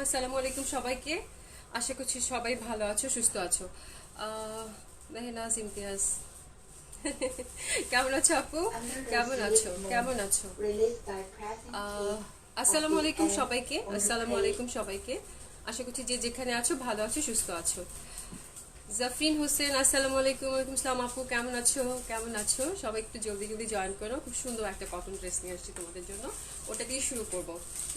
আসসালামু আলাইকুম সবাইকে। আশা করছি সবাই ভালো আছো, সুস্থ আছো। মেহনাজ ইমতিয়াজ কেমন আছো আপু? কেমন আছো? কেমন আছো? আসসালামু আলাইকুম সবাইকে। আসসালামু আলাইকুম সবাইকে। আশা করছি যে যেখানে আছো ভালো আছো, সুস্থ আছো। জাফরিন হোসেন আসসালামু আলাইকুম। ওয়ালাইকুম আসসালাম আপু, কেমন আছো? কেমন আছো সবাই? একটু জলদি জলদি জয়েন করো। খুব সুন্দর একটা কটন ড্রেস নিয়ে আসছি তোমাদের জন্য, ওটা দিয়ে শুরু করব।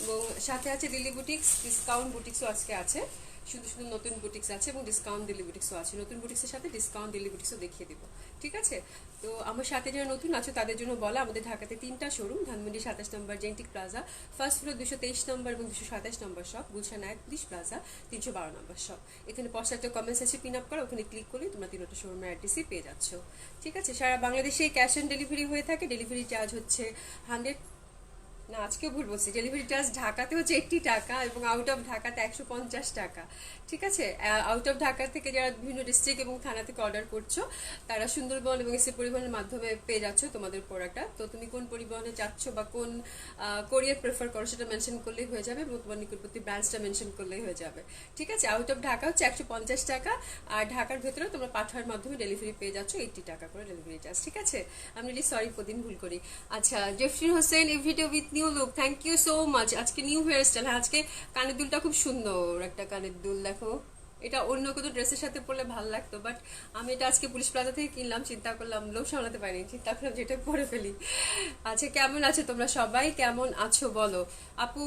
এবং সাথে আছে দিল্লি বুটিক্স, ডিসকাউন্ট বুটিক্সও আজকে আছে। শুধু শুধু নতুন বুটিক্স আছে এবং ডিসকাউন্ট দিল্লি বুটিক্সও আছে। নতুন বুটিক্সের সাথে ডিসকাউন্ট দিল্লি বুটিক্সও দেখিয়ে দিব, ঠিক আছে? তো আমার সাথে যারা নতুন আছে তাদের জন্য বলা, আমাদের ঢাকাতে 3টা শোরুম, ধানমন্ডি 27 নম্বর জেন্টিক প্লাজা, ফার্স্ট ফ্লোর 223 নম্বর এবং 227 নম্বর শপ, গুলশান 31 প্লাজা 312 নম্বর শপ। এখানে পোস্টার একটা কমেন্টস আছে, পিন আপ করো, ওখানে ক্লিক করলে তোমরা 3টা শোরুমের অ্যাড্রেসই পেয়ে যাচ্ছ, ঠিক আছে? সারা বাংলাদেশে ক্যাশ অন ডেলিভারি হয়ে থাকে। ডেলিভারি চার্জ হচ্ছে 100, না আজকে ভুল বলছি, ডেলিভারি চার্জ ঢাকাতে হচ্ছে 80 টাকা এবং আউট অফ ঢাকাতে 150 টাকা, ঠিক আছে? আউট অফ ঢাকা থেকে যারা বিভিন্ন ডিস্ট্রিক্ট এবং থানা থেকে অর্ডার করছো তারা সুন্দরবন এবং এসি পরিবহনের মাধ্যমে পেয়ে যাচ্ছ তোমাদের প্রোডাক্টটা। তো তুমি কোন পরিবহনে চাচ্ছ বা কোন কোরিয়ার প্রেফার করো সেটা মেনশন করলেই হয়ে যাবে এবং তোমার নিকটবর্তী ব্রাঞ্চটা মেনশন করলেই হয়ে যাবে, ঠিক আছে? আউট অফ ঢাকা হচ্ছে 150 টাকা, আর ঢাকার ভেতরে তোমরা পাঠানোর মাধ্যমে ডেলিভারি পেয়ে যাচ্ছ 80 টাকা করে ডেলিভারি চার্জ, ঠিক আছে? আমি রিলি সরি, প্রতিদিন ভুল করি। আচ্ছা, Jefrin Hossain, a video with new look, thank you so much. আজকে নিউ হেয়ার স্টাইল। হ্যাঁ, আজকে কানের দুলটা খুব সুন্দর একটা কানের দুল, দেখো। এটা অন্য কোনো ড্রেসের সাথে পরলে ভালো লাগতো, বাট আমি এটা আজকে পুলিশ প্লাজা থেকে কিনলাম। চিন্তা করলাম, লোভ সামলাতে পারিনি, চিন্তা করলাম যেটা পরে ফেলি। আচ্ছা, কেমন আছো তোমরা সবাই? কেমন আছো বলো। আপু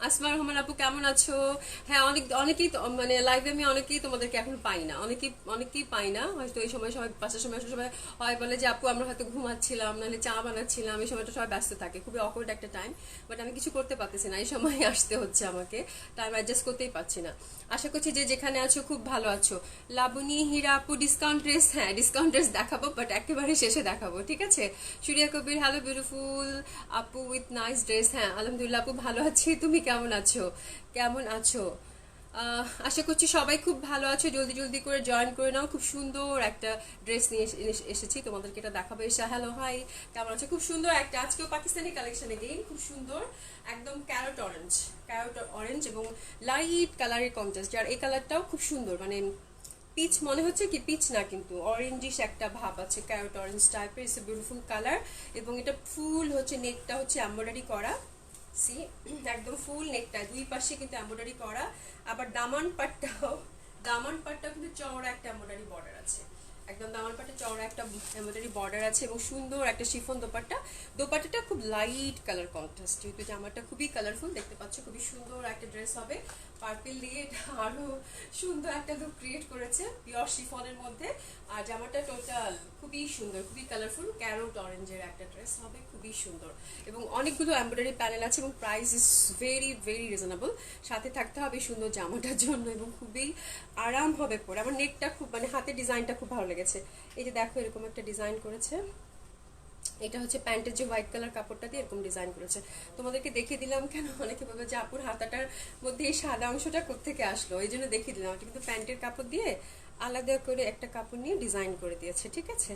আসমা রহমান আপু কেমন আছো? হ্যাঁ, অনেকেই মানে লাইভে আমি অনেকেই তোমাদেরকে এখন পাই না, অনেকেই পাই না। হয়তো এই সময় সবাই 5টার সময় আসার সময় হয় বলে যে আপু আমরা হয়তো ঘুমাচ্ছিলাম, নাহলে চা বানাচ্ছিলাম, এই সময়টা সবাই ব্যস্ত থাকে, খুবই অকওয়ার্ড একটা টাইম। বাট আমি কিছু করতে পারতেছি না, এই সময় আসতে হচ্ছে আমাকে, টাইম অ্যাডজাস্ট করতেই পারছি না। আশা করছি যে যেখানে আছো খুব ভালো আছো। লাবণী হীরা আপু ডিসকাউন্ট ড্রেস, হ্যাঁ ডিসকাউন্ট ড্রেস দেখাবো, বাট একেবারে শেষে দেখাবো, ঠিক আছে? সুরিয়া কবির হ্যালো বিউটিফুল আপু উইথ নাইস ড্রেস। হ্যাঁ আলহামদুলিল্লাহ আপু ভালো আছি, তুমি কেমন আছো? কেমন আছো? আশা করছি সবাই খুব ভালো আছো। জলদি জলদি করে জয়েন করে নাও। খুব সুন্দর একটা ড্রেস নিয়ে এসেছি তোমাদেরকে, এটা দেখাবো এসে। হ্যালো হাই, কেমন আছো? খুব সুন্দর একটা, আজকেও পাকিস্তানি কালেকশন এগেইন, খুব সুন্দর একদম ক্যারট অরেঞ্জ এবং লাইট কালারের কন্ট্রাস্ট। আর এই কালারটাও খুব সুন্দর, মানে পিচ মনে হচ্ছে কি, পিচ না কিন্তু অরেঞ্জিশ একটা ভাব আছে, ক্যারট অরেঞ্জ টাইপের। ইটস এ বিউটিফুল কালার এবং এটা ফুল হচ্ছে, নেকটা হচ্ছে এমব্রয়ডারি করা, সি একদম ফুল নেকটা দুই পাশে কিন্তু এমব্রয়ডারি করা। আবার দামান পাটটাও কিন্তু চওড়া একটা এমব্রয়ডারি বর্ডার আছে, একদম দামান পাটে চওড়া একটা এমব্রয়ডারি বর্ডার আছে এবং সুন্দর একটা শিফন দোপাট্টাটা খুব লাইট কালার কন্ট্রাস্ট, যেহেতু জামাটা খুবই কালারফুল দেখতে পাচ্ছ। খুবই সুন্দর একটা ড্রেস হবে, পার্পল দিয়ে এটা আরো সুন্দর একটা লুক ক্রিয়েট করেছে পিওর শিফনের মধ্যে। আর জামাটা টোটাল খুবই সুন্দর, খুবই কালারফুল, ক্যারট অরেঞ্জের একটা ড্রেস হবে, খুবই সুন্দর এবং অনেকগুলো এমব্রয়ডারি প্যানেল আছে এবং price is very very reasonable. সাথে থাকতে হবে সুন্দর জামাটার জন্য এবং খুবই আরাম হবে পরে। আমার নেকটা খুব, মানে হাতের ডিজাইনটা খুব ভালো লেগেছে। এই যে দেখো এরকম একটা ডিজাইন করেছে, এটা হচ্ছে প্যান্টের যে হোয়াইট কালার কাপড়টা দিয়ে এরকম ডিজাইন করেছে। তোমাদেরকে দেখিয়ে দিলাম কেন, অনেকে বলবে যে আপুর হাতাটার মধ্যে এই সাদা অংশটা কোত্থেকে আসলো, এই জন্য দেখিয়ে দিলাম। এটা কিন্তু প্যান্টের কাপড় দিয়ে আলাদা করে একটা কাপড় নিয়ে ডিজাইন করে দিয়েছে, ঠিক আছে?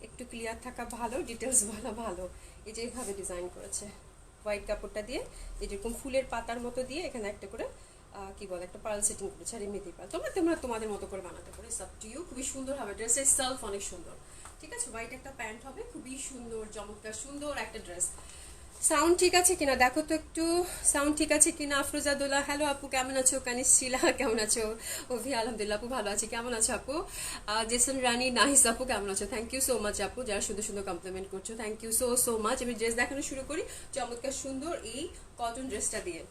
একটু ক্লিয়ার থাকা ভালো, ডিটেলস বলা ভালো। এই যে এইভাবে ডিজাইন করেছে হোয়াইট কাপড়টা দিয়ে, এরকম ফুলের পাতার মতো দিয়ে এখানে একটা করে কি বলে একটা পার্ল সেটিং করেছে। আর এমনিতেই পার্ল, তোমরা তোমাদের মতো করে বানাতে পারো, সাব টু ইউ। খুবই সুন্দর হবে, ড্রেসের সেলফ অনেক সুন্দর, ঠিক আছে? হোয়াইট একটা প্যান্ট হবে, খুবই সুন্দর চমৎকার সুন্দর একটা ড্রেস। সাউন্ড ঠিক আছে কিনা দেখো তো একটু, সাউন্ড ঠিক আছে কিনা। আফরোজাদুল্লাহ হ্যালো আপু কেমন আছো? কানিস শিলা কেমন আছো? ওভি আলহামদুলিল্লাহ আপু ভালো আছি, কেমন আছো আপু? জেসন রানী নাহিস আপু কেমন আছো? থ্যাংক ইউ সো মাচ আপু, যারা সুন্দর সুন্দর কমপ্লিমেন্ট করছো, thank you so so much. আমি ড্রেস দেখানো শুরু করি চমৎকার সুন্দর এই কটন ড্রেসটা দিয়ে,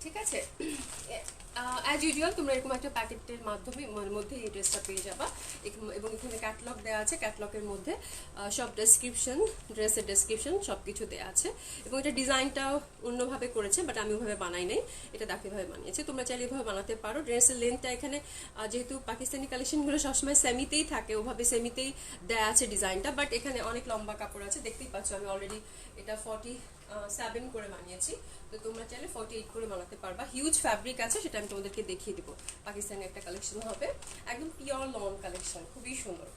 ঠিক আছে? অ্যাজ ইউজুয়াল তোমরা এরকম একটা প্যাকেটের মাধ্যমে মধ্যে এই ড্রেসটা পেয়ে যাবা এবং এখানে ক্যাটলগ দেওয়া আছে। ক্যাটলগের মধ্যে সব ডেসক্রিপশন, ড্রেসের ডেসক্রিপশন সব কিছু দেওয়া আছে এবং এটা ডিজাইনটাও অন্যভাবে করেছে, বাট আমি ওভাবে বানাই নাই, এটা দেখো এভাবে বানিয়েছে। তোমরা চাইলে এভাবে বানাতে পারো। ড্রেসের লেন্থটা এখানে যেহেতু পাকিস্তানি কালেকশনগুলো সবসময় সেমিতেই থাকে, ওভাবে সেমিতেই দেওয়া আছে ডিজাইনটা, বাট এখানে অনেক লম্বা কাপড় আছে, দেখতেই পাচ্ছ। আমি অলরেডি এটা 47 করে বানিয়েছি, তো তোমরা চাইলে 48 করে বানাতে পারবা। হিউজ ফ্যাব্রিক আছে, সেটা আমি তোমাদেরকে দেখিয়ে দিব। পাকিস্তানি একটা কালেকশন হবে, একদম পিওর লন কালেকশন, খুবই সুন্দর,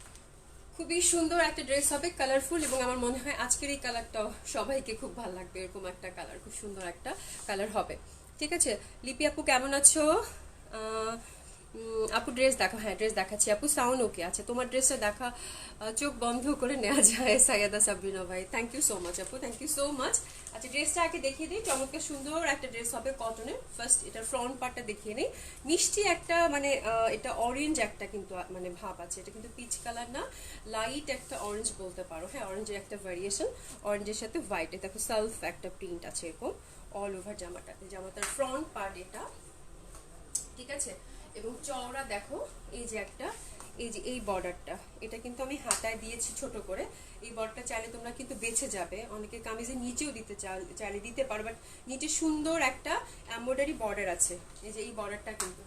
খুবই সুন্দর একটা ড্রেস হবে, কালারফুল। এবং আমার মনে হয় আজকের এই কালারটাও সবাইকে খুব ভালো লাগবে, এরকম একটা কালার, খুব সুন্দর একটা কালার হবে। ঠিক আছে। লিপি আপু কেমন আছো? আপু ড্রেস দেখো, হ্যাঁ ড্রেস দেখাচ্ছি আপু, সাউন্ড ওকে আছে, তোমার ড্রেসটা দেখা চোখ বন্ধ করে নেওয়া যায়। সাইয়াদা সাবরিনা ভাই, থ্যাংক ইউ সো মাচ আপু, থ্যাংক ইউ সো মাচ। আচ্ছা ড্রেসটা আগে দেখিয়ে দিই, চমৎকার সুন্দর একটা ড্রেস হবে কটনের। ফার্স্ট এটার ফ্রন্ট পার্টটা দেখিয়ে নিই। মিষ্টি একটা মানে এটা অরেঞ্জ একটা কিন্তু মানে ভাব আছে, এটা কিন্তু পিচ কালার না, লাইট একটা অরেঞ্জ বলতে পারো, হ্যাঁ অরেঞ্জের একটা ভ্যারিয়েশন, অরেঞ্জের সাথে হোয়াইট, দেখো সেলফ একটা প্রিন্ট আছে এরকম অল ওভার জামাটাতে, জামাটার ফ্রন্ট পার্ট এটা, ঠিক আছে। এবং চওড়া দেখো, এই যে একটা, এই যে এই বর্ডারটা, এটা কিন্তু আমি হাতায় দিয়েছি ছোট করে। এই বর্ডারটা চাইলে তোমরা কিন্তু বেছে যাবে, অনেকে কামিজের নিচেও দিতে চাইলে দিতে পারো, বাট নিচে সুন্দর একটা এমব্রয়ডারি বর্ডার আছে, এই যে এই বর্ডারটা কিন্তু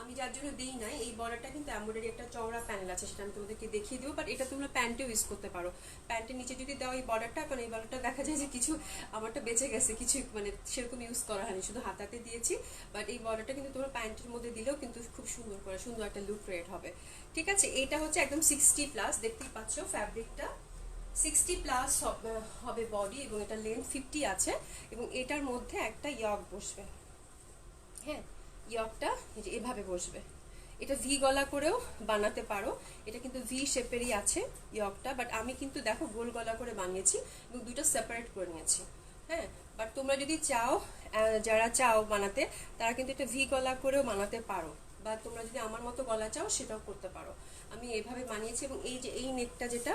আমি যার জন্য দিই নাই, এই বর্ডারটা কিন্তু এমব্রয়ডারি একটা চওড়া প্যানেল আছে, সেটা আমি তোমাদেরকে দেখিয়ে দেবো, বাট এটা তোমরা প্যান্টেও ইউজ করতে পারো। প্যান্টের নিচে যদি দাও এই বর্ডারটা, কারণ এই বর্ডারটা দেখা যায় যে কিছু আমারটা বেঁচে গেছে, কিছু মানে সেরকম ইউজ করা হয়নি, শুধু হাতাতে দিয়েছি, বাট এই বর্ডারটা কিন্তু তোমরা প্যান্টের মধ্যে দিলেও কিন্তু খুব সুন্দর করে সুন্দর একটা লুক ক্রিয়েট হবে, ঠিক আছে। এটা হচ্ছে একদম 60+, দেখতেই পাচ্ছ ফ্যাব্রিকটা 60+ হবে বডি, এবং এটা লেন্থ 50 আছে, এবং এটার মধ্যে একটা ইয়ক বসবে, হ্যাঁ ইয়কটা এভাবে বসবে। এটা ভি গলা করেও বানাতে পারো, এটা কিন্তু ভি শেপেরই আছে ইয়কটা, বাট আমি কিন্তু দেখো গোল গলা করে বানিয়েছি এবং দুটো সেপারেট করে নিয়েছি, হ্যাঁ। বাট তোমরা যদি চাও, যারা চাও বানাতে, তারা কিন্তু এটা ভি গলা করেও বানাতে পারো, বা তোমরা যদি আমার মতো গলা চাও সেটাও করতে পারো। আমি এইভাবে বানিয়েছি, এবং এই যে এই নেকটা যেটা,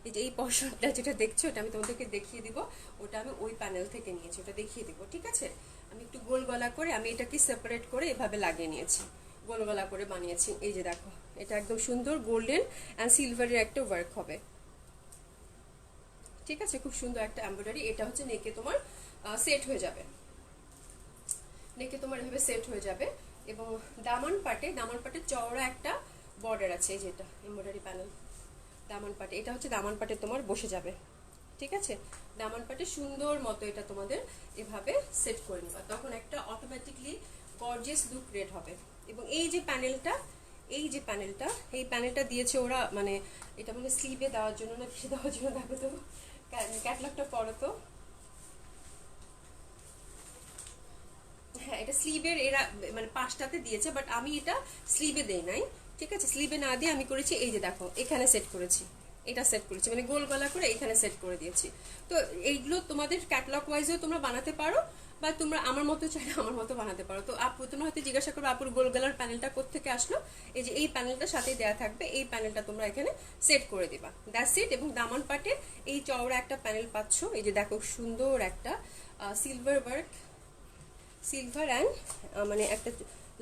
এই যে এই পশনটা যেটা দেখছো, এটা আমি তোমাদেরকে দেখিয়ে দিব, ওটা আমি ওই প্যানেল থেকে নিয়েছি, ওটা দেখিয়ে দিব, ঠিক আছে। আমি একটু গোল গলা করে আমি এটাকে সেপারেট করে এভাবে লাগিয়ে নিয়েছি, গোল গলা করে বানিয়েছি। এই যে দেখো, এটা একদম সুন্দর গোল্ডেন অ্যান্ড সিলভারের একটা ওয়ার্ক হবে, ঠিক আছে, খুব সুন্দর একটা এমব্রয়ডারি। এটা হচ্ছে নেকে তোমার সেট হয়ে যাবে, নেকে তোমার এভাবে সেট হয়ে যাবে। এবং দামান পাটে চওড়া একটা বর্ডার আছে, এই যেটা এমব্রয়ডারি প্যানেল দামান পাটে, এটা হচ্ছে দামান পাটে তোমার বসে যাবে, ঠিক আছে। দামান পাটে সুন্দর মতো এটা তোমাদের এভাবে সেট করে নিবা, তখন একটা অটোমেটিকলি গর্জিয়াস লুক ক্রিয়েট হবে। এবং এই যে প্যানেলটা, এই প্যানেলটা দিয়েছে ওরা, মানে এটা মানে স্লিভে দেওয়ার জন্য না কিছু দেওয়ার জন্য, দেখো তো ক্যাটলগটা পড়ো তো, হ্যাঁ এটা স্লিভের এরা মানে পাশটাতে দিয়েছে, বাট আমি এটা স্লিভে দেই নাই, ঠিক আছে। স্লিভে না দিয়ে আমি করেছি, এই যে দেখো এখানে সেট করেছি, এটা সেট করেছি, মানে গোল গলা করে এখানে সেট করে দিয়েছি। তো এইগুলো তোমাদের ক্যাটালগ ওয়াইজেও তোমরা বানাতে পারো, বা তোমরা আমার মতো চাইলে আমার মতো বানাতে পারো। তো আপু তোমরা হয়তো জিজ্ঞাসা করবে আপুর গোল গলার প্যানেলটা কোত্থেকে আসলো, এই যে এই প্যানেলটার সাথেই দেওয়া থাকবে, এই প্যানেলটা তোমরা এখানে সেট করে দিবা, দ্যাটস ইট। এবং দামান পাটে এই চওড়া একটা প্যানেল পাচ্ছ, এই যে দেখো সুন্দর একটা সিলভার ওয়ার্ক, সিলভার অ্যান্ড মানে একটা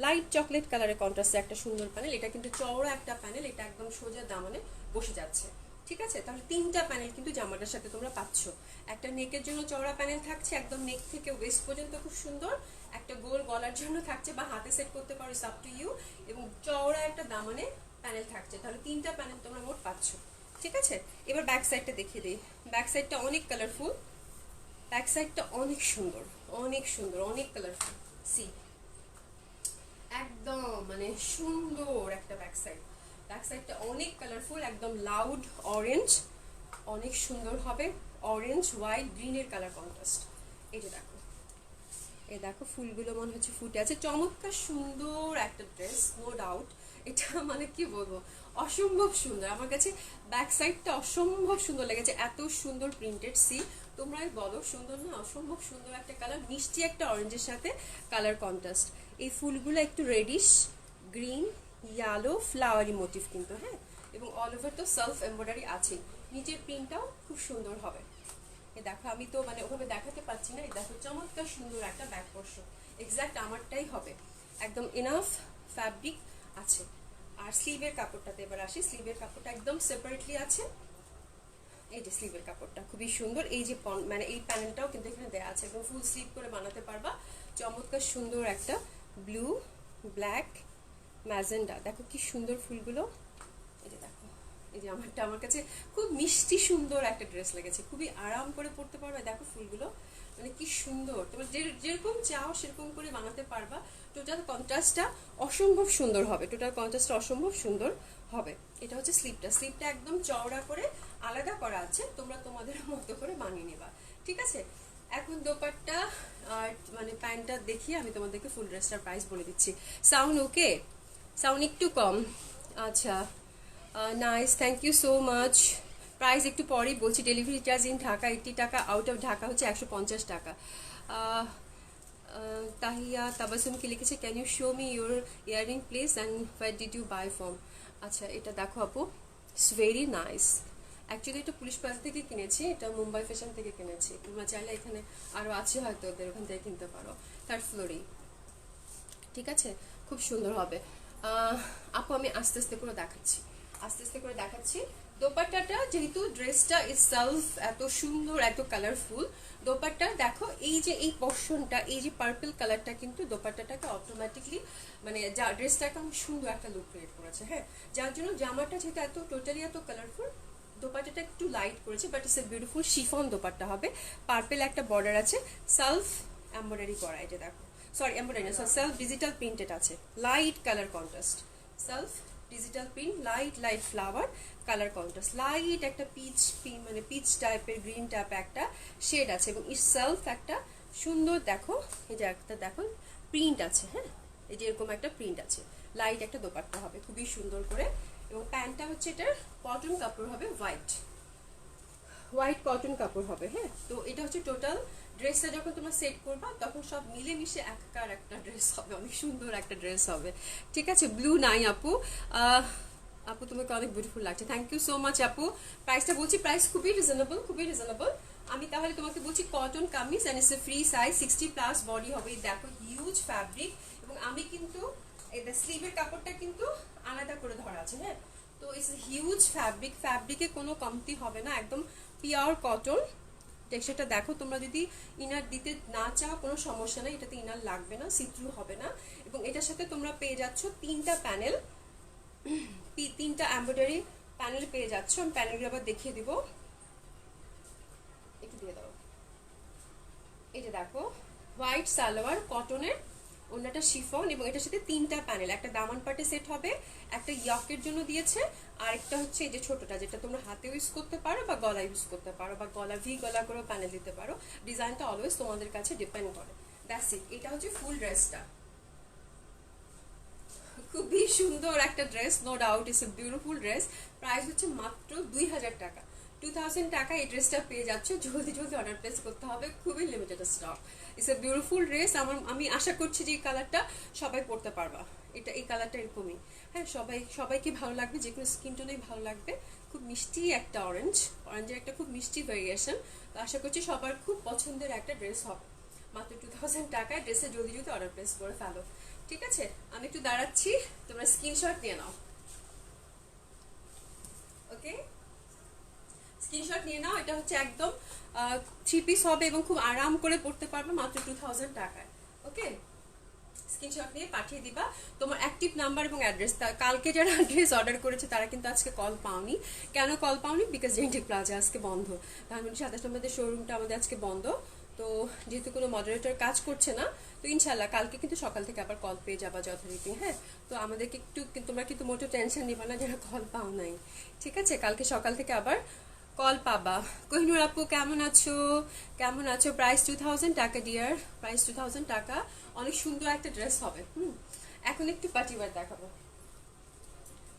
লাইট চকলেট কালারের কন্ট্রাস্টে একটা সুন্দর প্যানেল, এটা কিন্তু চওড়া একটা প্যানেল, এটা একদম সোজা দামানে বসে যাচ্ছে, ঠিক আছে। তাহলে তিনটা প্যানেল কিন্তু জামাটার সাথে তোমরা পাচ্ছ। একটা নেকের জন্য চওড়া প্যানেল থাকছে, একদম নেক থেকে ওয়েস্ট পর্যন্ত খুব সুন্দর, একটা গোল গলার জন্য থাকছে, বা হাতে সেট করতে পারো, ইটস আপ টু ইউ, এবং চওড়া একটা দামানে প্যানেল থাকছে, তাহলে তিনটা প্যানেল তোমরা মোট পাচ্ছ, ঠিক আছে। এবার ব্যাক সাইডটা দেখিয়ে দিই, ব্যাক সাইডটা অনেক কালারফুল, ব্যাক সাইডটা অনেক সুন্দর, অনেক সুন্দর, অনেক কালারফুল, সি একদম মানে সুন্দর একটা ব্যাক সাইড, ব্যাক সাইডটা অনেক কালারফুল, একদম লাউড অরেঞ্জ, অনেক সুন্দর হবে, অরেঞ্জ হোয়াইট গ্রিনের কালার কন্ট্রাস্ট। এই যে দেখো, এই দেখো ফুলগুলো মনে হচ্ছে ফুটে আছে, চমৎকার সুন্দর একটা ড্রেস, নো ডাউট। এটা মানে কি বলবো, অসম্ভব সুন্দর, আমার কাছে ব্যাক সাইডটা অসম্ভব সুন্দর লেগেছে, এত সুন্দর প্রিন্টেড, সি তোমরাই বলো সুন্দর না, অসম্ভব সুন্দর একটা কালার, মিষ্টি একটা অরেঞ্জের সাথে কালার কন্ট্রাস্ট। এই ফুলগুলো একটু reddish green yellow flowery motif কিন্তু, হ্যাঁ, এবং অল ওভার তো সেলফ এমব্রয়ডারি আছে, নিচের প্রিন্টটাও খুব সুন্দর হবে। দেখো আমি তো মানে ওভাবে দেখাতে পাচ্ছি না, এই দেখো চমৎকার সুন্দর একটা ব্যাক পোর্শন, এক্স্যাক্ট আমারটাই হবে, একদম এনাফ ফ্যাব্রিক আছে। আর স্লিভের কাপড়টাতে এবার আসি, স্লিভের কাপড়টা একদম সেপারেটলি আছে, এই যে স্লিভের কাপড়টা খুবই সুন্দর, এই যে মানে এই প্যানেলটাও কিন্তু এখানে দেওয়া আছে, একদম ফুল স্লিভ করে বানাতে পারবা, চমৎকার সুন্দর একটা ব্লু ব্ল্যাক ম্যাজেন্ডা, দেখো কি সুন্দর ফুলগুলো, এই যে দেখো, এই যে আমারটা আমার কাছে খুব মিষ্টি সুন্দর একটা ড্রেস লেগেছে, খুবই আরাম করে পরতে পারবে, দেখো ফুলগুলো মানে কি সুন্দর, তোমার যেরকম চাও সেরকম করে বানাতে পারবা। টোটাল কন্ট্রাস্টটা অসম্ভব সুন্দর হবে, টোটাল কন্ট্রাস্টটা অসম্ভব সুন্দর হবে। এটা হচ্ছে স্লিভটা একদম চওড়া করে আলাদা করা আছে, তোমরা তোমাদের মতো করে বানিয়ে নেবা, ঠিক আছে। এখন দোপাট্টা আর মানে প্যান্টটা দেখিয়ে আমি তোমাদেরকে ফুল ড্রেসটার প্রাইস বলে দিচ্ছি। সাউন্ড ওকে? সাউন্ড একটু কম? আচ্ছা, nice, thank you so much. Price একটু পরেই বলছি। ডেলিভারি চার্জ ইন ঢাকা 80 টাকা, আউট অফ ঢাকা হচ্ছে 150 টাকা। তাহিয়া তাবাসুম কি লিখেছে, can you show me your earring please and where did you buy from. আচ্ছা, এটা দেখো আপু, ইটস ভেরি নাইস। অ্যাকচুয়ালি এটা পুলিশ প্লাজা থেকে কিনেছি, এটা মুম্বাই ফ্যাশন থেকে কিনেছি। তোমরা চাইলে এখানে আরও আছে হয়তো, ওদের ওখান থেকে কিনতে পারো, থার্ড ফ্লোরেই। ঠিক আছে, খুব সুন্দর হবে। আপু আমি আস্তে আস্তে করে দেখাচ্ছি, আস্তে আস্তে করে দেখাচ্ছি। দোপাট্টাটা যেহেতু ড্রেসটা ইটসেলফ এত সুন্দর, এত কালারফুল, দোপাট্টা দেখো এই যে এই পোর্শনটা, এই যে পার্পল কালারটা কিন্তু দোপাট্টাটাকে অটোমেটিকলি মানে যা ড্রেসটাকে আমি সুন্দর একটা লুক ক্রিয়েট করেছে। হ্যাঁ, যার জন্য জামাটা যেহেতু এত টোটালি এত কালারফুল, দোপাট্টাটা একটু লাইট করেছে, but it's a beautiful chiffon dupatta হবে। পার্পল একটা বর্ডার আছে, সেলফ এমব্রয়ডারি করা, এই যে দেখো, সরি এমব্রয়ডারি না, সেলফ ডিজিটাল প্রিন্টেড আছে, light colour contrast, self digital print, light light flower colour contrast, light একটা পিচ মানে পিচ টাইপের গ্রিন টাইপ একটা শেড আছে, এবং ইট সেলফ একটা সুন্দর দেখো, এই যে একটা দেখো প্রিন্ট আছে। হ্যাঁ, এই যে এরকম একটা প্রিন্ট আছে, লাইট একটা দোপাট্টা হবে খুবই সুন্দর করে। এবং প্যান্টটা হচ্ছে এটার কটন কাপড় হবে, হোয়াইট হোয়াইট কটন কাপড় হবে। হ্যাঁ, তো এটা হচ্ছে টোটাল ড্রেসটা। যখন তোমরা সেট করবা তখন সব মিলেমিশে একাকার একটা ড্রেস হবে, অনেক সুন্দর একটা ড্রেস হবে। ঠিক আছে, ব্লু নাই আপু। আপু তোমাকে অনেক বিউটিফুল লাগছে, থ্যাংক ইউ সো মাচ আপু। প্রাইসটা বলছি, প্রাইস খুবই রিজনেবল, খুবই রিজনেবল। আমি তাহলে তোমাকে বলছি cotton kameez and it's a free size, 60+ body হবে। দেখো হিউজ ফ্যাব্রিক, এবং আমি কিন্তু এটা স্লিভের কাপড়টা কিন্তু আলাদা করে ধরা আছে। হ্যাঁ, তো ইটস হিউজ ফ্যাব্রিক, ফ্যাব্রিকে কোনো কমতি হবে না, একদম পিওর কটন। টেক্সচারটা দেখো, তোমরা যদি ইনার দিতে না চাও কোনো সমস্যা নেই, এটাতে ইনার লাগবে না, সিথ্রু হবে না। এবং এটার সাথে তোমরা পেয়ে যাচ্ছ 3টা প্যানেল, 3টা এমব্রয়ডারি প্যানেল পেয়ে যাচ্ছ। আমি প্যানেলগুলো আবার দেখিয়ে দিব, একটু দিয়ে দাও। এটা দেখো, হোয়াইট সালোয়ার, কটনের, ওনাটা শিফন, এবং এটার সাথে 3টা প্যানেল, একটা দামান পাটে সেট হবে, একটা ইয়কের জন্য দিয়েছে, আর একটা হচ্ছে এই যে ছোটটা, যেটা তোমরা হাতে ইউজ করতে পারো বা গলা ইউজ করতে পারো, বা গলা ভি গলা করে প্যানেল দিতে পারো। ডিজাইনটা অলওয়েজ তোমাদের কাছে ডিপেন্ড করে। দ্যাটস ইট, এটা হচ্ছে ফুল ড্রেসটা। খুবই সুন্দর একটা dress, no doubt it's a beautiful dress. Price হচ্ছে মাত্র 2000 টাকা, 2000 টাকা এই ড্রেসটা পেয়ে যাচ্ছ। জলদি জলদি অর্ডার প্লেস করতে হবে, খুবই limited stock. It's a beautiful dress. আমি আশা করছি যে এই কালারটা সবাই পরতে পারবা, এটা এই কালারটা এরকমই। হ্যাঁ, সবাইকে ভালো লাগবে, যে কোনো স্কিন টোনেই ভালো লাগবে। খুব মিষ্টি একটা অরেঞ্জের একটা খুব মিষ্টি ভেরিয়েশন। তো আশা করছি সবার খুব পছন্দের একটা ড্রেস হবে। মাত্র 2000 টাকায় ড্রেসে জলদি জলদি অর্ডার প্লেস করে ফেলো। ঠিক আছে, আমি একটু দাঁড়াচ্ছি, তোমরা স্ক্রিনশট নিয়ে নাও। ওকে, স্ক্রিনশট নিয়ে নাও। এটা হচ্ছে একদম 3 পিস হবে, এবং খুব আরাম করে পড়তে পারবে মাত্র 2000 টাকায়। ওকে, স্ক্রিনশট নিয়ে পাঠিয়ে দিবা তোমার অ্যাক্টিভ নাম্বার এবং অ্যাড্রেস। কালকে যারা অ্যাড্রেস অর্ডার করেছে তারা কিন্তু আজকে কল পাওনি। কেন কল পাওনি? বিকজ জেন্টিক প্লাজা আজকে বন্ধ, ধানমন্ডি 27 নম্বরের শোরুমটা আমাদের আজকে বন্ধ। তো যেহেতু কোনো মডারেটর কাজ করছে না, তো ইনশাল্লাহ কালকে কিন্তু সকাল থেকে আবার কল পেয়ে যাবা যথারীতি। হ্যাঁ, তো আমাদেরকে একটু, তোমরা কিন্তু মোটেও টেনশন নিবা না যারা কল পাও নাই। ঠিক আছে, কালকে সকাল থেকে আবার কল পাবা। কোহিনুর আপু কেমন আছো? কেমন আছো? প্রাইস 2000 টাকা ডিয়ার, প্রাইস 2000 টাকা। অনেক সুন্দর একটা ড্রেস হবে। এখন একটু পাটিবার দেখাবো।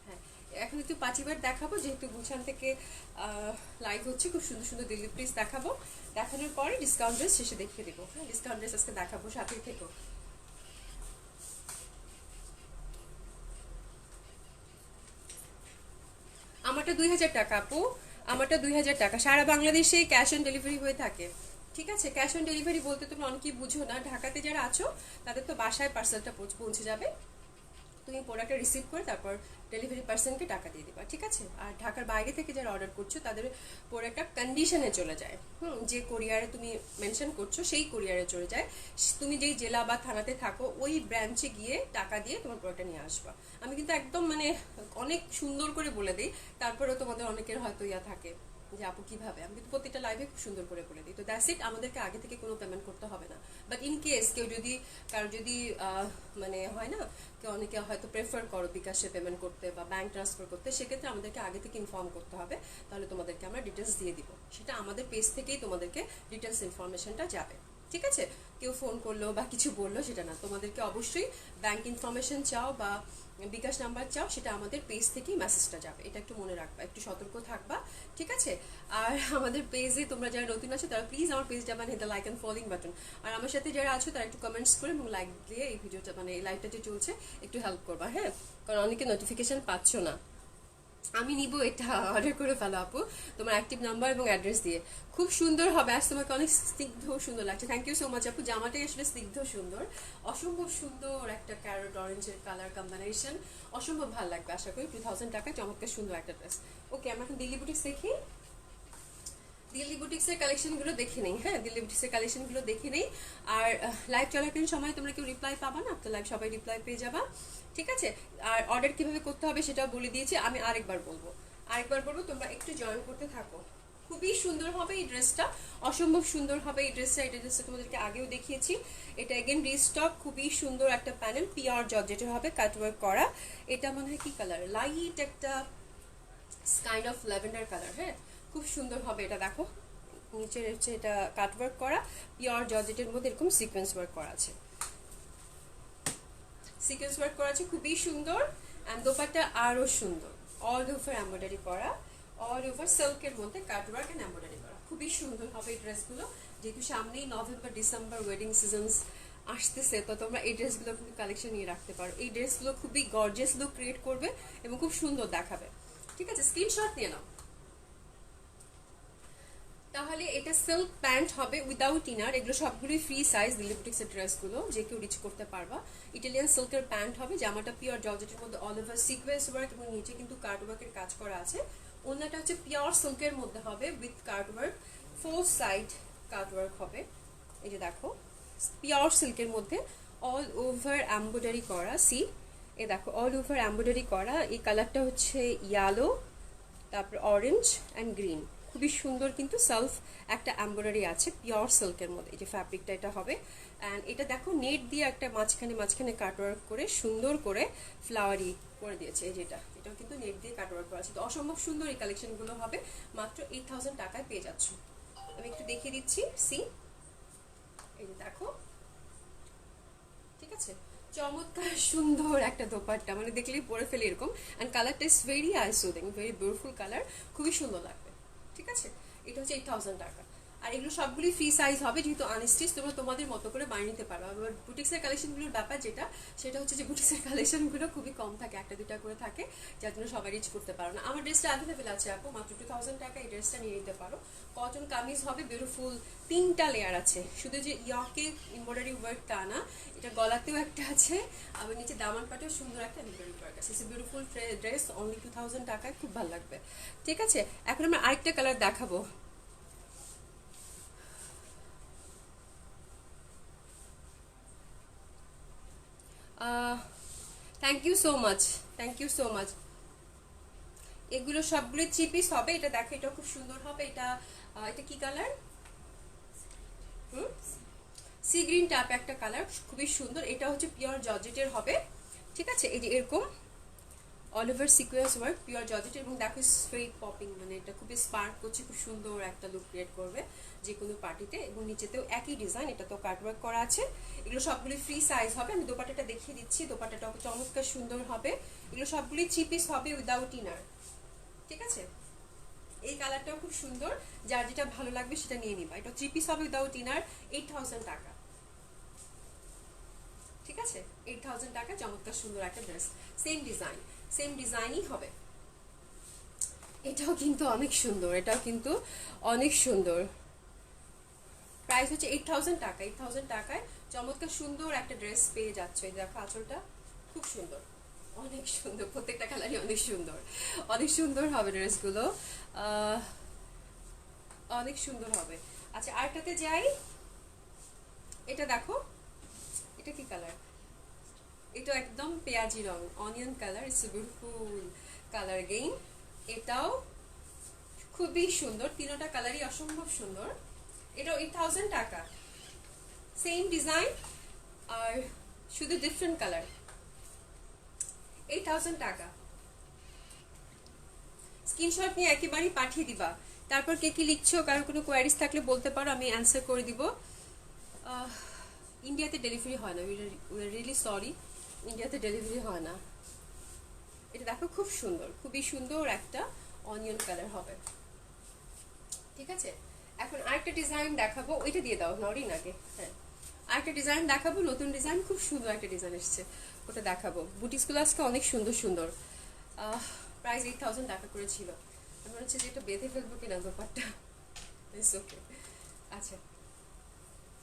হ্যাঁ, এখন একটু পাটিবার দেখাবো, যেহেতু গুলশান থেকে লাইভ হচ্ছে। খুব সুন্দর সুন্দর দিল্লি প্লিজ দেখাবো, দেখানোর পরে ডিসকাউন্ট ড্রেস শেষে দেখিয়ে দেবো। হ্যাঁ, ডিসকাউন্ট ড্রেস আজকে দেখাবো, সাথে থেকো। আমারটা 2000 টাকা আপু, আমারটা 2000 টাকা। সারা বাংলাদেশে ক্যাশ অন ডেলিভারি হয়ে থাকে। ঠিক আছে, ক্যাশ অন ডেলিভারি বলতে তোমরা অনেকেই বুঝো না। ঢাকাতে যারা আছো তাদের তো বাসায় পার্সেলটা পৌঁছে যাবে, তুমি প্রোডাক্টটা রিসিভ করে তারপর ডেলিভারি পার্সনকে টাকা দিয়ে দিবা। ঠিক আছে, আর ঢাকার বাইরে থেকে যারা অর্ডার করছো তাদের প্রোডাক্টটা কন্ডিশনে চলে যায়। যে কোরিয়ারে তুমি মেনশন করছো সেই কোরিয়ারে চলে যায়। তুমি যেই জেলা বা থানাতে থাকো ওই ব্রাঞ্চে গিয়ে টাকা দিয়ে তোমার প্রোডাক্টটা নিয়ে আসবা। আমি কিন্তু একদম মানে অনেক সুন্দর করে বলে দিই, তারপরেও তোমাদের অনেকের হয়তো ইয়া থাকে, যে আপু কিভাবে, আমি কিন্তু প্রত্যেকটা লাইভে খুব সুন্দর করে বলে দিই। তো দ্যাটস ইট, আমাদেরকে আগে থেকে কোনো পেমেন্ট করতে হবে না। বাট ইন কেস কেউ যদি কারো যদি মানে হয় না, কেউ অনেকে হয়তো প্রেফার করো বিকাশে পেমেন্ট করতে বা ব্যাংক ট্রান্সফার করতে, সেক্ষেত্রে আমাদেরকে আগে থেকে ইনফর্ম করতে হবে, তাহলে তোমাদেরকে আমরা ডিটেলস দিয়ে দিব। সেটা আমাদের পেজ থেকেই তোমাদেরকে ডিটেলস ইনফরমেশনটা যাবে, ঠিক আছে? কেউ ফোন করলো বা কিছু বললো সেটা না, তোমাদেরকে অবশ্যই ব্যাংক ইনফরমেশন চাও বা বিকাশ নাম্বার চাও, সেটা আমাদের পেজ থেকেই মেসেজটা যাবে। এটা একটু মনে রাখবা, একটু সতর্ক থাকবা, ঠিক আছে? আর আমাদের পেজে তোমরা যারা নতুন আছো তারা প্লিজ আমার পেজটা মানে the like and following button, আর আমার সাথে যারা আছো তারা একটু কমেন্টস করে এবং লাইক দিয়ে এই ভিডিওটা মানে এই লাইভটা যে চলছে একটু হেল্প করবা, হ্যাঁ? কারণ অনেকে নোটিফিকেশন পাচ্ছ না। আমি নিব এটা, অর্ডার করে ফেলো আপু তোমার অ্যাক্টিভ নাম্বার এবং অ্যাড্রেস দিয়ে। খুব সুন্দর হবে, আজ তোমাকে অনেক স্নিগ্ধ সুন্দর লাগছে। থ্যাংক ইউ সো মাচ আপু, জামাটাই আসলে স্নিগ্ধ সুন্দর, অসম্ভব সুন্দর একটা ক্যারট অরেঞ্জের কালার কম্বিনেশন, অসম্ভব ভালো লাগবে আশা করি। 2000 টাকায় চমৎকার সুন্দর একটা ড্রেস। ওকে, আমরা এখন দিল্লি বুটিক্স দেখি, দিল্লি বুটিক্সের কালেকশনগুলো দেখে নেই। হ্যাঁ, দিল্লি বুটিক্সের কালেকশনগুলো দেখে নেই। আর লাইভ চলাকালীন সময় তোমরা কেউ রিপ্লাই পাবা না, তো লাইভ সবাই রিপ্লাই পেয়ে যাবা, ঠিক আছে? আর অর্ডার কিভাবে করতে হবে সেটাও বলে দিয়েছি, আমি আরেকবার বলবো তোমরা একটু জয়েন করতে থাকো। খুবই সুন্দর হবে এই ড্রেসটা, অসম্ভব সুন্দর হবে এই ড্রেসটা। এটা ড্রেসটা তোমাদেরকে আগেও দেখিয়েছি, এটা এগেন রিস্টক, খুবই সুন্দর একটা প্যানেল, পিওর জর্জেটের হবে, কাটওয়ার্ক করা। এটা মনে হয় কি কালার, লাইট একটা কাইন্ড অফ ল্যাভেন্ডার কালার। হ্যাঁ, খুব সুন্দর হবে এটা, দেখো নিচের হচ্ছে এটা কাটওয়ার্ক করা, পিওর জর্জেটের মধ্যে এরকম সিকোয়েন্স ওয়ার্ক করা আছে, সিকোয়েন্স ওয়ার্ক করা আছে, খুবই সুন্দর। অ্যান্ড দোপাট্টা আরও সুন্দর, অল ওভার এমব্রয়ডারি করা, অল ওভার সিল্কের মধ্যে কাটওয়ার্ক অ্যান্ড এমব্রয়ডারি করা, খুবই সুন্দর হবে এই ড্রেসগুলো। যেহেতু সামনেই নভেম্বর ডিসেম্বর ওয়েডিং সিজনস আসতেছে, তো তোমরা এই ড্রেসগুলো কিন্তু কালেকশন নিয়ে রাখতে পারো। এই ড্রেসগুলো খুবই গর্জিয়াস লুক ক্রিয়েট করবে এবং খুব সুন্দর দেখাবে, ঠিক আছে? স্ক্রিনশট নিয়ে নাও। তাহলে এটা সিল্ক প্যান্ট হবে উইদাউট ইনার, এগুলো সবগুলোই ফ্রি সাইজ, দিল্লি বুটিক্সের ড্রেসগুলো যে কেউ রিচ করতে পারবা। ইটালিয়ান সিল্কের প্যান্ট হবে, জামাটা পিওর জর্জেটের মধ্যে অল ওভার সিকোয়েন্স ওয়ার্ক এবং নিচে কিন্তু কার্ড ওয়ার্কের কাজ করা আছে। ওনাটা হচ্ছে পিওর সিল্কের মধ্যে হবে with card work, four side card work হবে। এই যে দেখো পিওর সিল্কের মধ্যে অল ওভার এমব্রয়ডারি করা, সি এ দেখো অল ওভার এমব্রয়ডারি করা। এই কালারটা হচ্ছে ইয়েলো, তারপর অরেঞ্জ অ্যান্ড গ্রিন, খুবই সুন্দর কিন্তু সেলফ একটা এমব্রয়ডারি আছে পিওর সিল্কের মধ্যে। এই যে ফ্যাব্রিকটা এটা হবে, অ্যান্ড এটা দেখো নেট দিয়ে একটা মাঝখানে কাটওয়ার্ক করে সুন্দর করে ফ্লাওয়ারি করে দিয়েছে। এই যেটা, এটাও কিন্তু নেট দিয়ে কাটওয়ার্ক করা আছে। তো অসম্ভব সুন্দর এই কালেকশনগুলো হবে, মাত্র 8000 টাকায় পেয়ে যাচ্ছ। আমি একটু দেখিয়ে দিচ্ছি, সি এই যে দেখো, ঠিক আছে? চমৎকার সুন্দর একটা দোপাট্টা, মানে দেখলেই পরে ফেলে এরকম। অ্যান্ড কালারটা is very I soothing, very beautiful colour, খুবই সুন্দর লাগবে, ঠিক আছে? এটা হচ্ছে 8000 টাকা। আর এগুলো সবগুলি ফ্রি সাইজ হবে, যেহেতু আনস্টিচ তোমরা তোমাদের মতো করে বানিয়ে নিতে পারবে। আবার বুটিক্সের কালেকশনগুলোর ব্যাপার যেটা, সেটা হচ্ছে যে বুটিক্সের কালেকশনগুলো খুবই কম থাকে, একটা দুটা করে থাকে, যার জন্য সবাই রিচ করতে পারো না। আমার ড্রেসটা অ্যাভেলেবেল আছে আপু, মাত্র 2000 টাকা এই ড্রেসটা নিয়ে নিতে পারো। কটন কামিজ হবে, বিউটিফুল, 3টা লেয়ার আছে, শুধু যে ইয়কে এমব্রয়ডারি ওয়ার্ক তা না, এটা গলাতেও একটা আছে, আবার নিচে দামান পাটেও সুন্দর একটা এমব্রয়ডারি ওয়ার্ক আছে। It's a beautiful dress, only 2000 টাকায়, খুব ভালো লাগবে, ঠিক আছে? এখন আমরা আরেকটা কালার দেখাবো। Thank you so much, thank you so much. এগুলো সবগুলো 3 পিস হবে। এটা দেখো, এটা খুব সুন্দর হবে। এটা এটা কি কালার? সি গ্রিন টাইপ একটা কালার, খুবই সুন্দর। এটা হচ্ছে পিওর জর্জেটের হবে, ঠিক আছে? এই যে এরকম all over sequence work, pure জর্জেটের, এবং দেখো স্ট্রেট পপিং, মানে এটা খুবই স্পার্ক করছে, খুব সুন্দর একটা লুক ক্রিয়েট করবে যে কোনো পার্টিতে। এবং নিচেতেও একই ডিজাইন, এটা তো কাটওয়ার্ক করা আছে। এগুলো সবগুলি ফ্রি সাইজ হবে। আমি দোপাট্টাটা দেখিয়ে দিচ্ছি, দোপাট্টাটা চমৎকার সুন্দর হবে। এগুলো সবগুলি 3 পিস হবে উইদাউট ইনার, ঠিক আছে? এই কালারটাও খুব সুন্দর, যার যেটা ভালো লাগবে সেটা নিয়ে নিবা। এটা 3 পিস হবে উইদাউট ইনার, 8000 টাকা, ঠিক আছে? 8000 টাকা, চমৎকার সুন্দর একটা ড্রেস, সেম ডিজাইনই হবে। এটাও কিন্তু অনেক সুন্দর, এটাও কিন্তু অনেক সুন্দর। প্রাইস হচ্ছে 8000 টাকা। 8000 টাকায় চমৎকার সুন্দর একটা ড্রেস পেয়ে যাচ্ছে। এই দেখো আঁচলটা খুব সুন্দর, অনেক সুন্দর, প্রত্যেকটা কালারই অনেক সুন্দর, অনেক সুন্দর হবে ড্রেসগুলো, অনেক সুন্দর হবে। আচ্ছা, আরেকটাতে যাই। এটা দেখো, এটা কি কালার? এটা একদম পেঁয়াজি রং, onion colour, it's a beautiful colour again. এটাও খুবই সুন্দর, তিনটা কালারই অসম্ভব সুন্দর। এটা 8000 টাকা, সেম ডিজাইন আর শুধু ডিফারেন্ট কালার। 8000 টাকা। স্ক্রিনশট নিয়ে একেবারেই পাঠিয়ে দিবা। তারপর কে কি লিখছো, কারোর কোনো কোয়ারিজ থাকলে বলতে পারো, আমি অ্যান্সার করে দিব। ইন্ডিয়াতে ডেলিভারি হয় না, উই আর রিয়েলি সরি, ইন্ডিয়াতে ডেলিভারি হয় না। এটা দেখো খুব সুন্দর, খুবই সুন্দর একটা অনিয়ন কালার হবে। ঠিক আছে, এখন আরেকটা ডিজাইন দেখাবো, ওইটা দিয়ে দাও নরিন আগে। হ্যাঁ, আরেকটা ডিজাইন দেখাবো, নতুন ডিজাইন, খুব সুন্দর একটা ডিজাইন এসছে, ওটা দেখাবো। বুটিক্সগুলো আজকে অনেক সুন্দর সুন্দর। প্রাইস 8000 টাকা করে ছিল। আমার হচ্ছে যে এটা বেঁধে ফেলবো কিনা ব্যাপারটা। It's okay. আচ্ছা,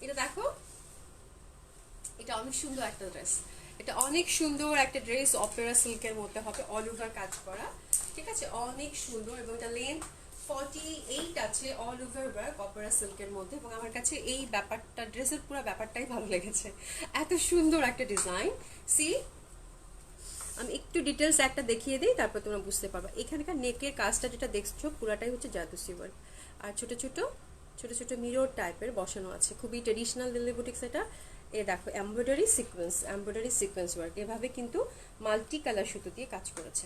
এটা দেখো, এটা অনেক সুন্দর একটা ড্রেস, এটা অনেক সুন্দর একটা ড্রেস, অপেরা সিল্কের মধ্যে হবে, অল ওভার কাজ করা। ঠিক আছে, অনেক সুন্দর, এবং এটা লেন্থ 48 আছে, অল ওভার ওয়ার্ক অপেরা সিল্কের মধ্যে। এবং আমার কাছে এই ব্যাপারটা, ড্রেসের পুরো ব্যাপারটাই ভালো লেগেছে, এত সুন্দর একটা ডিজাইন। সি, আমি একটু ডিটেলস একটা দেখিয়ে দিই, তারপর তোমরা বুঝতে পারবা। এখানকার নেকের কাজটা যেটা দেখছো পুরাটাই হচ্ছে জাদুসি ওয়ার্ক, আর ছোট ছোট ছোট ছোট মিরর টাইপের বসানো আছে, খুবই ট্রেডিশনাল দিল্লি বুটিক্স এটা। এ দেখো এমব্রয়ডারি সিকোয়েন্স ওয়ার্ক, এভাবে কিন্তু মাল্টি কালার সুতো দিয়ে কাজ করেছে।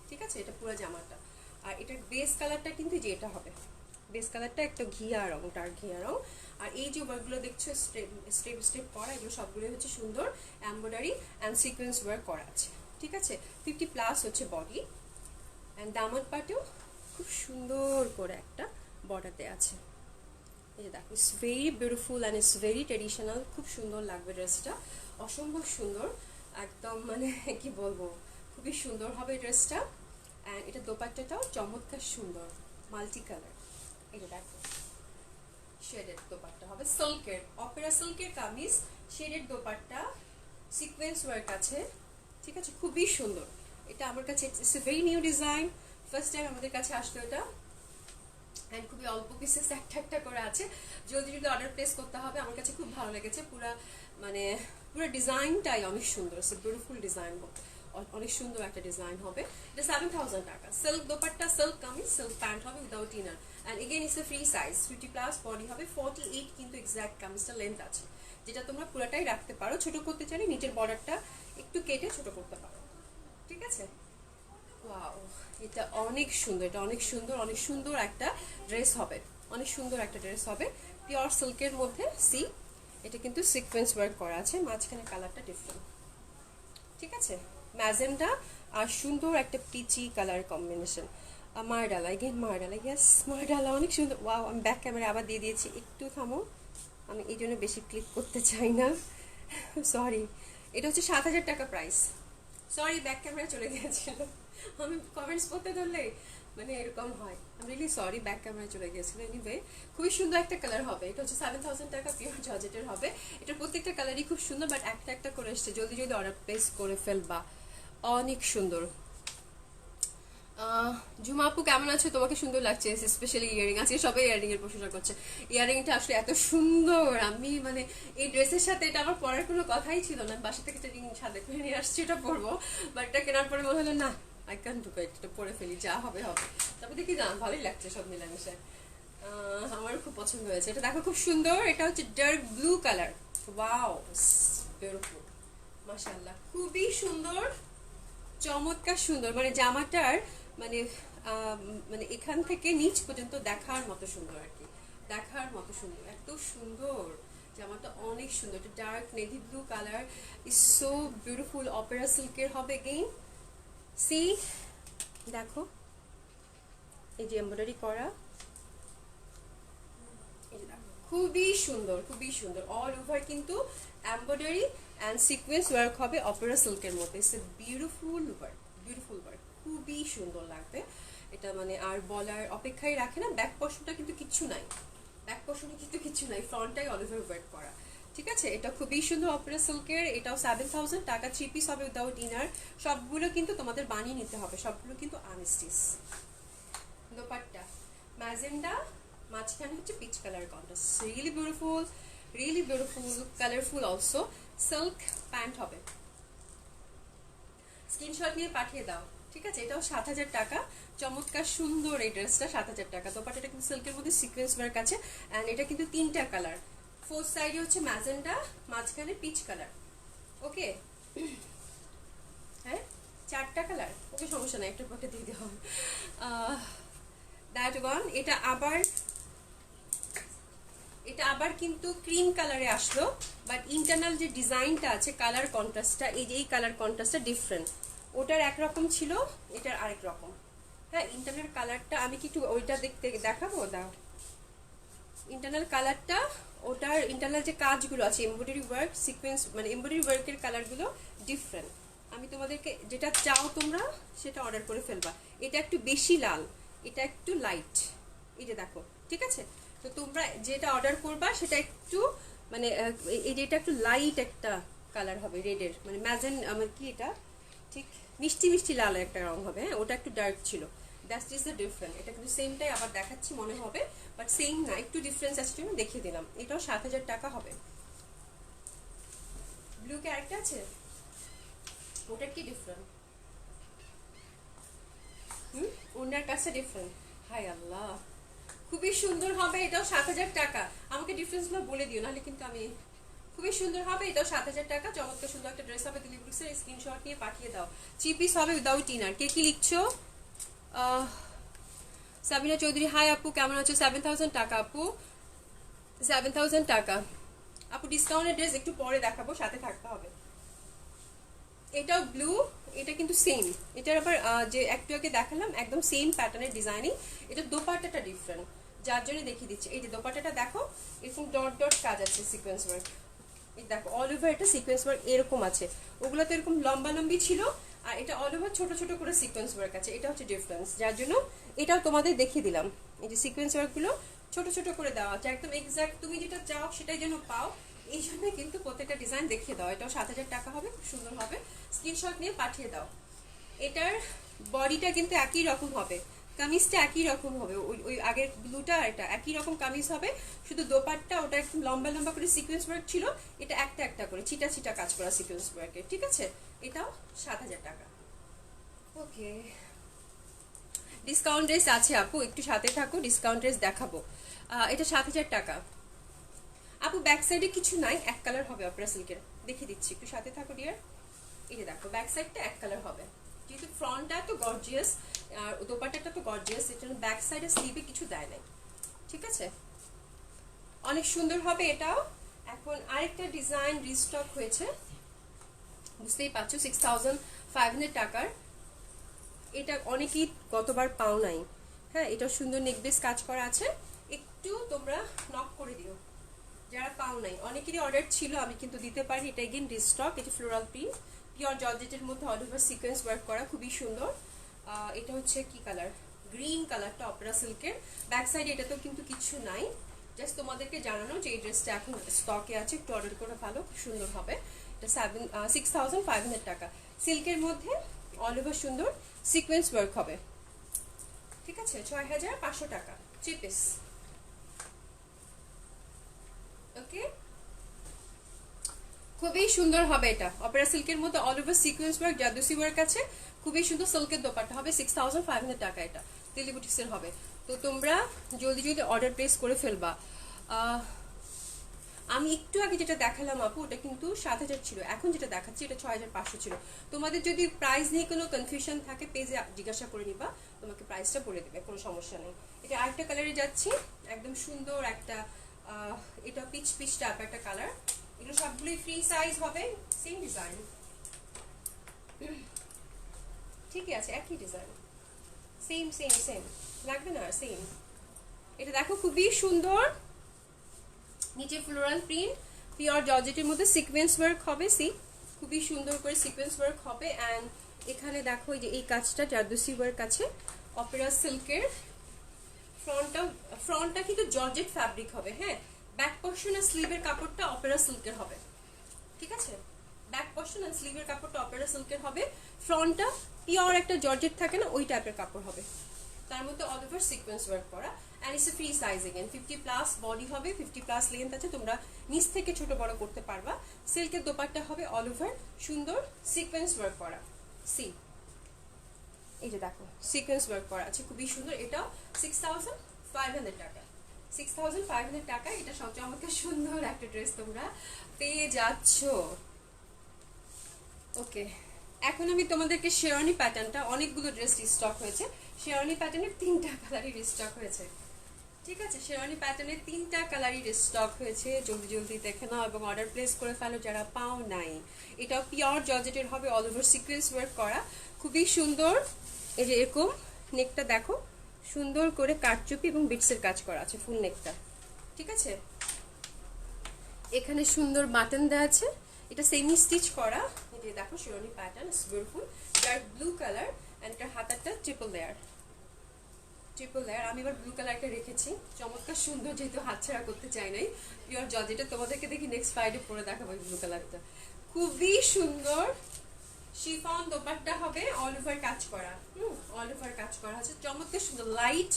ঠিক আছে, এটা পুরো জামাটা। আর এটার বেস কালারটা কিন্তু যে এটা হবে, বেস কালারটা একটা ঘিয়া রং, ডার্ক ঘিয়া রং। আর এই যে ওয়ার্কগুলো দেখছো স্টেপ স্টেপ করা, এগুলো সবগুলো হচ্ছে সুন্দর এমব্রয়ডারি অ্যান্ড সিকোয়েন্স ওয়ার্ক করা আছে। ঠিক আছে, 50+ হচ্ছে বডি, অ্যান্ড দামন পাটেও খুব সুন্দর করে একটা বর্ডার দেওয়া আছে। এই যে দেখো, it's very beautiful and it's very traditional, খুব সুন্দর লাগবে ড্রেসটা, অসম্ভব সুন্দর একদম, মানে কি বলবো, খুবই সুন্দর হবে ড্রেসটা। অ্যান্ড এটা দোপাট্টাটাও চমৎকার সুন্দর, মাল্টি কালার। এটা দেখো শেডেড দোপাট্টা হবে, সিল্কের, অপেরা সিল্কের kameez, shaded dupatta, sequence work আছে। ঠিক আছে, খুবই সুন্দর। এটা আমার কাছে it's a very new design, first time আমাদের কাছে আসলো এটা। অ্যান্ড খুবই অল্প পিসেস একটা একটা করে আছে, জলদি জলদি অর্ডার প্লেস করতে হবে। আমার কাছে খুব ভালো লেগেছে, পুরো ডিজাইনটাই অনেক সুন্দর, ইটস এ বিউটিফুল ডিজাইন, অনেক সুন্দর একটা ডিজাইন হবে। এটা 7000 টাকা। Silk dupatta, silk kameez, silk pant হবে without inner, and again it's a free size, 50+ body হবে, 48 কিন্তু এক্সাক্ট কামিজটা লেন্থ আছে, যেটা তোমরা পুরোটাই রাখতে পারো। ছোট করতে চাইলে নিচের বর্ডারটা একটু কেটে ছোট করতে পারো। ঠিক আছে, ওয়াও, এটা অনেক সুন্দর, এটা অনেক সুন্দর, অনেক সুন্দর একটা ড্রেস হবে, অনেক সুন্দর একটা ড্রেস হবে, পিওর সিল্কের মধ্যে। সি, এটা কিন্তু সিকোয়েন্স ওয়ার্ক করা আছে, মাঝখানে কালারটা ডিফারেন্ট। ঠিক আছে, ম্যাজেন্ডা আর সুন্দর একটা পিচি কালার কম্বিনেশন। মারডালা, এগেন মারডালা, ইয়েস মারডালা, অনেক সুন্দর। ওয়াও, আমি ব্যাক ক্যামেরা আবার দিয়ে দিয়েছি, একটু থামো, আমি এই জন্য বেশি ক্লিক করতে চাই না, সরি। এটা হচ্ছে 7000 টাকা প্রাইস। সরি, ব্যাক ক্যামেরা চলে গিয়েছিল, আমি কমেন্টস পড়তে ধরলে মানে এরকম হয়, আমি রিয়েলি সরি, ব্যাক ক্যামেরা চলে গিয়েছিল। এনিওয়ে, খুবই সুন্দর একটা কালার হবে, এটা হচ্ছে 7000 টাকা, পিওর জর্জেটের হবে। এটা প্রত্যেকটা কালারই খুব সুন্দর, বাট একটা একটা করে এসছে, জলদি জলদি অর্ডার প্লেস করে ফেলবা, অনেক সুন্দর। ঝুমা আপু কেমন আছো? তোমাকে সুন্দর লাগছে, স্পেশালি ইয়ারিং, আজকে সবাই ইয়ারিং এর প্রশংসা করছে। ইয়ারিংটা আসলে এত সুন্দর, আমি মানে এই ড্রেসের সাথে এটা আমার পরার কোনো কথাই ছিল না, বাসা থেকে একটা রিং সাথে করে নিয়ে আসছি, এটা পরবো, বাট এটা কেনার পরে মনে হলো না, আই ক্যান ডু ইট, এটা পরে ফেলি, যা হবে হবে। তারপর দেখি না, ভালোই লাগছে সব মিলামিশে, আমার খুব পছন্দ হয়েছে। এটা দেখো খুব সুন্দর, এটা হচ্ছে dark blue colour, wow beautiful, মাশাআল্লাহ, খুবই সুন্দর, চমৎকার সুন্দর, মানে জামাটার মানে মানে এখান থেকে নিচ পর্যন্ত দেখার মতো সুন্দর আর কি, দেখার মতো সুন্দর, এত সুন্দর জামাটা, অনেক সুন্দর। এটা dark navy blue colour, is so beautiful, Opera সিল্কের হবে। এগেইন সি, দেখো এই যে এমব্রয়ডারি করা, খুবই সুন্দর, খুবই সুন্দর, অল ওভার কিন্তু এমব্রয়ডারি অ্যান্ড সিকোয়েন্স ওয়ার্ক হবে অপেরা সিল্কের মধ্যে। It's a beautiful work, beautiful work, খুবই সুন্দর লাগবে এটা, মানে আর বলার অপেক্ষাই রাখে না। ব্যাক পোর্শনটা কিন্তু কিচ্ছু নাই, ব্যাক পোর্শনে কিন্তু কিচ্ছু নাই, ফ্রন্টটাই অল ওভার ওয়ার্ক করা। ঠিক আছে, এটা খুবই সুন্দর অপেরা সিল্কের, এটাও 7000 টাকা, 3 পিস হবে উইদাউট ইনার। সবগুলো কিন্তু তোমাদের বানিয়ে নিতে হবে, সবগুলো কিন্তু আনস্টিচ। দোপাট্টা ম্যাজেন্ডা, মাঝখানে হচ্ছে peach colour contrast, really beautiful, colourful also. Silk pant হবে, স্ক্রিনশট নিয়ে পাঠিয়ে দাও। ঠিক আছে, এটাও 7,000 টাকা। চমৎকার সুন্দর এই ড্রেসটা, 7,000 টাকা। দোপাট্টাটা কিন্তু সিল্কের মধ্যে সিকোয়েন্স ওয়ার্ক আছে, এন্ড এটা কিন্তু 3টা কালার। ফোর্থ সাইডে হচ্ছে ম্যাজেন্ডা, মাঝখানে পিচ কালার। ওকে, হ্যাঁ 4টা কালার। ওকে, সমস্যা নাই, একটা পকে দিয়ে দেওয়া। That one. এটা আবার কিন্তু ক্রিম কালারে আসলো, বাট ইন্টারনাল যে ডিজাইনটা আছে, কালার কন্ট্রাস্টটা, এই যে এই কালার কন্ট্রাস্টটা ডিফারেন্ট। ওটার একরকম ছিল, এটার আরেক রকম। হ্যাঁ, ইন্টারনাল কালারটা আমি কি একটু ওইটা দেখাবো, দাও। ইন্টারনাল কালারটা, ওটার ইন্টারনাল যে কাজগুলো আছে, এমব্রয়ডারি ওয়ার্ক সিকোয়েন্স, মানে এমব্রয়ডারি ওয়ার্কের কালারগুলো ডিফারেন্ট। আমি তোমাদেরকে যেটা চাও তোমরা সেটা অর্ডার করে ফেলবা। এটা একটু বেশি লাল, এটা একটু লাইট, এই যে দেখো, ঠিক আছে। তো তোমরা যেটা অর্ডার করবা সেটা একটু মানে এই যে এটা একটু লাইট একটা কালার হবে রেডের, মানে ম্যাজেন আমার কি এটা ঠিক মিষ্টি মিষ্টি লাল একটা রং হবে। হ্যাঁ, ওটা একটু ডার্ক ছিল, দ্যাটস ইজ দ্য ডিফারেন্ট। এটা কিন্তু সেমটাই আবার দেখাচ্ছি মনে হবে, বাট সেম না, একটু ডিফারেন্স আছে জন্য দেখিয়ে দিলাম। এটাও 7,000 টাকা হবে। ব্লু ক্যারেক্টার আছে, ওটার কি ডিফারেন্ট? ওনার কাছে ডিফারেন্ট। হাই আল্লাহ, খুবই সুন্দর হবে। এটাও 7,000 টাকা। আমাকে ডিফারেন্সগুলো বলে দিও, নাহলে কিন্তু আমি। খুবই সুন্দর হবে, এটাও 7,000 টাকা। চমৎকার সুন্দর একটা ড্রেস হবে। দিল্লি বুটিক্সের স্ক্রিনশট নিয়ে পাঠিয়ে দাও। 3 পিস হবে উইদাউট ইনার। কে কি লিখছো? সাবিনা চৌধুরী, হাই আপু, কেমন আছো? 7,000 টাকা আপু, 7,000 টাকা আপু। ডিসকাউন্টের ড্রেস একটু পরে দেখাবো, সাথে থাকতে হবে। এটাও ব্লু, এটা কিন্তু সেম। এটার আবার যে একটু আগে দেখালাম একদম সেম প্যাটার্নের ডিজাইনিং। এটা দোপাট্টাটা ডিফারেন্ট, যার জন্য দেখিয়ে দিচ্ছি। এই যে দোপাট্টাটা দেখো, এরকম ডট ডট কাজ আছে, সিকোয়েন্স ওয়ার্ক। এই দেখো, অল ওভার এটা সিকোয়েন্স ওয়ার্ক এরকম আছে। ওগুলো তো এরকম লম্বা লম্বি ছিল, আর এটা অল ওভার ছোট ছোট করে সিকোয়েন্স ওয়ার্ক আছে। এটা হচ্ছে ডিফারেন্স, যার জন্য এটাও তোমাদের দেখিয়ে দিলাম। এই যে সিকোয়েন্স ওয়ার্কগুলো ছোট ছোট করে দেওয়া আছে, একদম এক্সাক্ট তুমি যেটা চাও সেটাই যেন পাও, এই জন্য কিন্তু প্রত্যেকটা ডিজাইন দেখিয়ে দাও। এটাও 7,000 টাকা হবে, খুব সুন্দর হবে। স্ক্রিনশট নিয়ে পাঠিয়ে দাও। এটার বডিটা কিন্তু একই রকম হবে, কামিজটা একই রকম হবে। ওই আগের ব্লুটা এটা একই রকম কামিজ হবে, শুধু দোপাট্টা ওটা একটু লম্বা লম্বা করে সিকোয়েন্স ওয়ার্ক ছিল, এটা একটা একটা করে ছিটা ছিটা কাজ করা সিকোয়েন্স ওয়ার্কের। ঠিক আছে, এটাও 7,000 টাকা। ওকে, ডিসকাউন্ট ড্রেস আছে আপু, একটু সাথে থাকো, ডিসকাউন্ট ড্রেস দেখাবো। এটা 7,000 টাকা আপু। ব্যাক সাইডে কিছু নাই, এক কালার হবে অপেরা সিল্কের, দেখে দিচ্ছি, একটু সাথে থাকো ডিয়ার। এই যে দেখো, ব্যাক সাইডটা এক কালার হবে, যেহেতু ফ্রন্টটা তো গর্জিয়াস আর দোপাট্টাটা তো গর্জিয়াস, এর জন্য ব্যাক সাইডে স্লিভে কিছু দেয় নাই। ঠিক আছে, অনেক সুন্দর হবে এটাও। এখন আরেকটা ডিজাইন রিস্টক হয়েছে, বুঝতেই পারছো, 6,500 টাকার। এটা অনেকেই গতবার পাও নাই। হ্যাঁ, এটা সুন্দর নেকবেস কাজ করা আছে, একটু তোমরা নক করে দিও যারা পাও নাই। অনেকেরই অর্ডার ছিল, আমি কিন্তু দিতে পারি। এটা এগেন রিস্টক। এটা ফ্লোরাল প্রিন্ট, পিওর জর্জেটের মধ্যে অল ওভার সিকোয়েন্স ওয়ার্ক করা, খুবই সুন্দর। এটা হচ্ছে কি কালার? গ্রিন কালারটা, অপেরা সিল্কের। ব্যাক সাইডে এটা তো কিন্তু কিছু নাই, জাস্ট তোমাদেরকে জানানো যে এই ড্রেসটা এখন স্টকে আছে, একটু অর্ডার করে ভালো, খুব সুন্দর হবে। এটা 6,500 টাকা। সিল্কের মধ্যে অল ওভার সুন্দর সিকোয়েন্স ওয়ার্ক হবে। ঠিক আছে, 6,500 টাকা 3 পিস। ওকে, খুবই সুন্দর হবে এটা, অপেরা সিল্কের মধ্যে অল ওভার সিকোয়েন্স ওয়ার্ক, জাদুসি ওয়ার্ক আছে, খুবই সুন্দর। সিল্কের দোপাট্টা হবে 6,500 টাকা। এটা দিল্লি বুটিক্সের হবে। তো তোমরা জলদি জলদি অর্ডার প্লেস করে ফেলবা। আমি একটু আগে যেটা দেখালাম আপু, ওটা কিন্তু 7,000 ছিল, এখন যেটা দেখাচ্ছি এটা 6,500 ছিল। তোমাদের যদি প্রাইস নিয়ে কোনো কনফিউশন থাকে, পেজে জিজ্ঞাসা করে নিবা, তোমাকে প্রাইসটা বলে দেবে, কোনো সমস্যা নেই। এটা আরেকটা কালারে যাচ্ছি, একদম সুন্দর একটা, এটা পিচ পিচ টাইপ একটা কালার। এগুলো সবগুলোই ফ্রি সাইজ হবে, সেম ডিজাইন, ঠিকই আছে, একই ডিজাইন, সেম সেম সেম লাগবে না, সেম। এটা দেখো, খুবই সুন্দর, নিচে ফ্লোরাল প্রিন্ট, পিওর জর্জেটের মধ্যে সিকোয়েন্স ওয়ার্ক হবে। সি, খুবই সুন্দর করে সিকোয়েন্স ওয়ার্ক হবে। অ্যান্ড এখানে দেখো যে এই কাজটা জারদোসি ওয়ার্ক আছে, অপেরা সিল্কের। ফ্রন্টটা কিন্তু জর্জেট ফ্যাব্রিক হবে। হ্যাঁ, ব্যাক পোর্শন আর স্লিভের কাপড়টা অপেরা সিল্কের হবে। ঠিক আছে, ব্যাক পোর্শন আর স্লিভের কাপড়টা অপেরা সিল্কের হবে। ফ্রন্টটা পিওর একটা জর্জেট থাকে না, ওই টাইপের কাপড় হবে, তার মধ্যে অল ওভার সিকোয়েন্স ওয়ার্ক করা। And it's a free size again, 50+ body হবে, 50+ লেন্থ আছে, তোমরা নিচ থেকে ছোট বড় করতে পারবা। সিল্কের দোপাট্টা হবে অল ওভার সুন্দর সিকোয়েন্স ওয়ার্ক করা। সি, এই যে দেখো সিকোয়েন্স ওয়ার্ক করা আছে, খুবই সুন্দর। এটাও 6500 টাকা, 6500 টাকা। এটা সবচেয়ে আমাকে সুন্দর একটা ড্রেস তোমরা পেয়ে যাচ্ছ। ওকে, এখন আমি তোমাদেরকে শেরওয়ানি প্যাটার্নটা, অনেকগুলো ড্রেস রিস্টক হয়েছে, শেরওয়ানি প্যাটার্নের 3টা কালারই রিস্টক হয়েছে, ঠিক আছে? শেরওয়ানি প্যাটার্নের 3টা কালারই রিস্টক হয়েছে, জলদি জলদি দেখে নাও এবং অর্ডার প্লেস করে ফেলো যারা পাও নাই। এটাও পিওর জর্জেটের হবে, অল ওভার সিকোয়েন্স ওয়ার্ক করা, খুবই সুন্দর। এই যে এরকম নেকটা দেখো, সুন্দর করে কাটচুপি এবং বিটসের কাজ করা আছে ফুল নেকটা, ঠিক আছে? এখানে সুন্দর বাটন দেওয়া আছে, এটা সেমি স্টিচ করা। এই দেখো sherwani pattern, it's beautiful, dark blue colour, and এটা হাতাটা ট্রিপল লেয়ার। আমি এবার ব্লু কালারটা রেখেছি, চমৎকার সুন্দর, যেহেতু হাতছাড়া করতে চাই নাই। পিওর জর্জেটটা তোমাদেরকে দেখি নেক্সট ফ্রাইডে পরে দেখাবো ব্লু কালারটা, খুবই সুন্দর। শিফন দোপাট্টা হবে, অল ওভার কাজ করা, অল ওভার কাজ করা আছে, চমৎকার সুন্দর লাইট।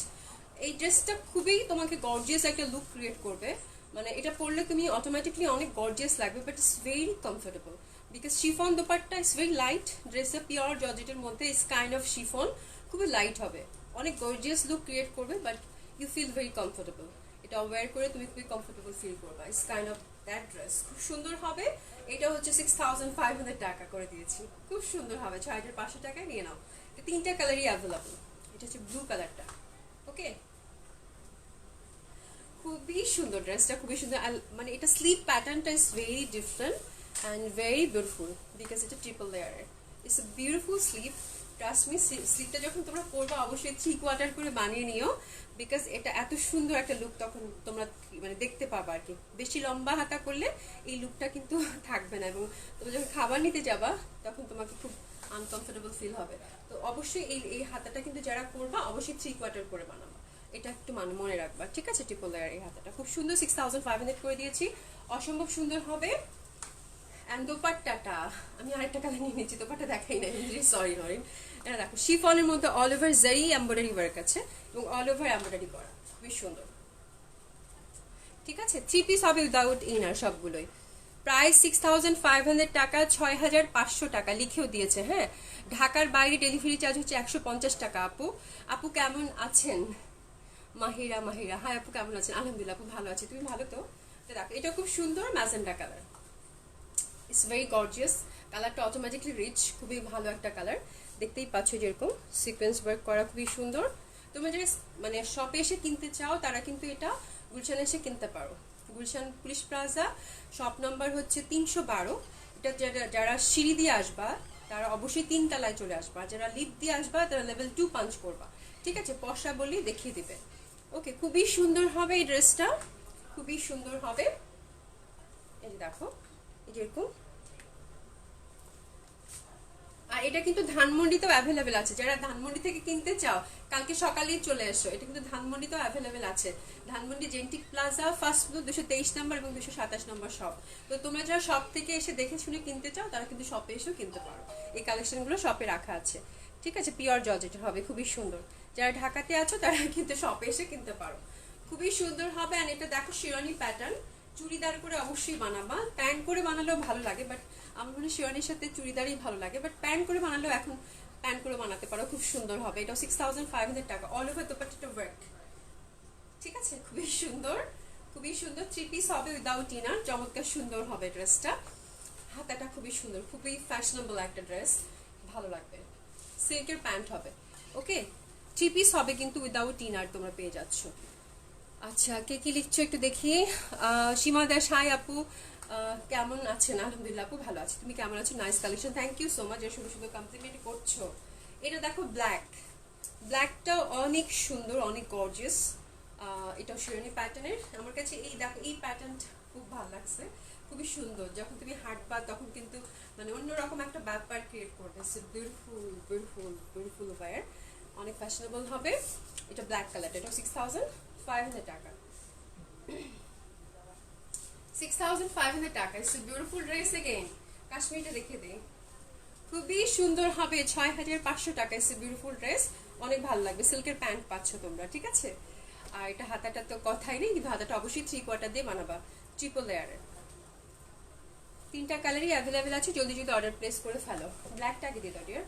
এই ড্রেসটা খুবই তোমাকে গর্জিয়াস একটা লুক ক্রিয়েট করবে, মানে এটা পরলে তুমি অটোমেটিকলি অনেক গর্জিয়াস লাগবে, but it's very comfortable because chiffon dupatta it's very light. ড্রেসটা পিওর জর্জেটের মধ্যে ইটস কাইন্ড অফ শিফন, খুবই লাইট হবে, অনেক গর্জিয়াস লুক ক্রিয়েট করবে, but you feel very comfortable. এটা ওয়্যার করে তুমি খুবই কমফোর্টেবল ফিল করবে, it's kind of that dress, খুব সুন্দর হবে। এটা হচ্ছে 6500 টাকা করে দিয়েছি, খুব সুন্দর হবে, 6500 টাকায় নিয়ে নাও। এটা 3টা কালারই অ্যাভেলেবল, এটা হচ্ছে ব্লু কালারটা, ওকে? খুবই সুন্দর ড্রেসটা, খুবই সুন্দর, মানে এটা স্লিপ প্যাটার্নটা is very different and very beautiful because এটা ট্রিপল লেয়ারের, it's a beautiful slip. Trust me, স্লিপটা যখন তোমরা পরবে অবশ্যই 3/4 করে বানিয়ে নিও, বিকজ এটা এত সুন্দর একটা লুক তখন তোমরা মানে দেখতে পাবা আর কি। বেশি লম্বা হাতা করলে এই লুকটা কিন্তু থাকবে না, এবং তোমরা যখন খাবার নিতে যাবা তখন তোমাকে খুব আনকমফোর্টেবল ফিল হবে। তো অবশ্যই এই হাতাটা কিন্তু যারা করবা অবশ্যই 3/4 করে বানাবা, এটা একটু মনে রাখবা, ঠিক আছে? ট্রিপল লেয়ার এই হাতাটা খুব সুন্দর, 6500 করে দিয়েছি, অসম্ভব সুন্দর হবে। এন্ড দোপাট্টাটা আমি আরেকটা কালার নিয়ে নিচ্ছি, দোপাট্টা দেখাই নাই, সরি নরিন। এটা দেখো শিফনের মধ্যে অল ওভার জারি এমব্রয়ডারি ওয়ার্ক আছে এবং অল ওভার এমব্রয়ডারি করা, খুবই সুন্দর, ঠিক আছে? 3 পিস হবে উইদাউট ইনার সবগুলোই। প্রাইস 6500 টাকা, 6500 টাকা লিখেও দিয়েছে, হ্যাঁ। ঢাকার বাইরে ডেলিভারি চার্জ হচ্ছে 150 টাকা। আপু কেমন আছেন? মাহিরা, হাই আপু কেমন আছেন? আলহামদুলিল্লাহ আপু ভালো আছে, তুমি ভালো তো? দেখো এটা খুব সুন্দর magenta colour, it's very gorgeous, কালারটা অটোমেটিকলি রিচ, খুবই ভালো একটা কালার, দেখতেই পাচ্ছ যেরকম সিকোয়েন্স ওয়ার্ক করা, খুবই সুন্দর। তোমরা যারা মানে শপে এসে কিনতে চাও তারা কিন্তু এটা গুলশানে এসে কিনতে পারো, Gulshan police plaza, shop number হচ্ছে 312। এটা যারা সিঁড়ি দিয়ে আসবা তারা অবশ্যই 3 তলায় চলে আসবা, যারা লিফট দিয়ে আসবা তারা লেভেল 2 পাঞ্চ করবা, ঠিক আছে? পশা বলি দেখিয়ে দিবে, ওকে? খুবই সুন্দর হবে এই ড্রেসটা, খুবই সুন্দর হবে। এই যে দেখো যেরকম, আর এটা কিন্তু ধানমন্ডিতেও অ্যাভেলেবেল আছে, যারা ধানমন্ডি থেকে কিনতে চাও কালকে সকালেই চলে এসো, এটা কিন্তু ধানমন্ডিতেও অ্যাভেলেবেল আছে। ধানমন্ডি জেন্টিক প্লাজা ফার্স্ট ফ্লোর 223 নম্বর এবং 227 নম্বর শপ। তো তোমরা যারা শপ থেকে এসে দেখে শুনে কিনতে চাও তারা কিন্তু শপে এসেও কিনতে পারো, এই কালেকশনগুলো শপে রাখা আছে, ঠিক আছে? পিওর জর্জেটের হবে, খুবই সুন্দর। যারা ঢাকাতে আছো তারা কিন্তু শপে এসে কিনতে পারো, খুবই সুন্দর হবে। আর এটা দেখো শেরওয়ানি প্যাটার্ন, চুড়িদার করে অবশ্যই বানাবা, প্যান্ট করে বানালেও ভালো লাগে, বাট আমার মনে হয় শেরওয়ানির সাথে চুড়িদারই ভালো লাগে, বাট প্যান্ট করে বানালেও এখন প্যান্ট করে বানাতে পারো, খুব সুন্দর হবে। এটাও 6500 টাকা, অল ওভার দোপাট্টাটা ওয়ার্ক, ঠিক আছে? খুবই সুন্দর, খুবই সুন্দর। 3 পিস হবে উইদাউট ইনার, চমৎকার সুন্দর হবে ড্রেসটা, হাতাটা খুবই সুন্দর, খুবই ফ্যাশনেবল একটা ড্রেস, ভালো লাগবে। সিল্কের প্যান্ট হবে, ওকে? 3 পিস হবে কিন্তু উইদাউট ইনার তোমরা পেয়ে যাচ্ছ। আচ্ছা, কে কি লিখছো একটু দেখি। সীমা দাস, হাই আপু কেমন আছেন? আলহামদুলিল্লাহ আপু ভালো আছি, তুমি কেমন আছো? Nice collection, thank you so much, সুন্দর সুন্দর কমপ্লিমেন্ট করছো। এটা দেখো ব্ল্যাকটা অনেক সুন্দর, অনেক গর্জিয়াস। এটাও শেরওয়ানি প্যাটার্নের, আমার কাছে এই দেখো এই প্যাটার্নটা খুব ভালো লাগছে, খুবই সুন্দর। যখন তুমি হাঁটবা তখন কিন্তু মানে অন্যরকম একটা ব্যাপার ক্রিয়েট করবে, বিউটিফুল বিউটিফুল বিউটিফুল ওয়্যার, অনেক ফ্যাশনেবল হবে। এটা ব্ল্যাক কালারটা, এটা 6500 টাকা, 6500 টাকা। It's a beautiful dress. Again কাশ্মীরটা রেখে দেই, খুবই সুন্দর হবে, 6500 টাকা। ইটস এ বিউটিফুল ড্রেস, অনেক ভালো লাগবে। সিল্কের প্যান্ট পাচ্ছ তোমরা, ঠিক আছে? আর এটা হাতাটা তো কথাই নেই, কিন্তু হাতাটা অবশ্যই 3/4 দিয়ে বানাবা, ট্রিপল লেয়ারের। 3টা কালারই অ্যাভেলেবেল আছে, জলদি জলদি অর্ডার প্লেস করে ফেলো। ব্ল্যাকটা আগে দিয়ে দাও ডিয়ার,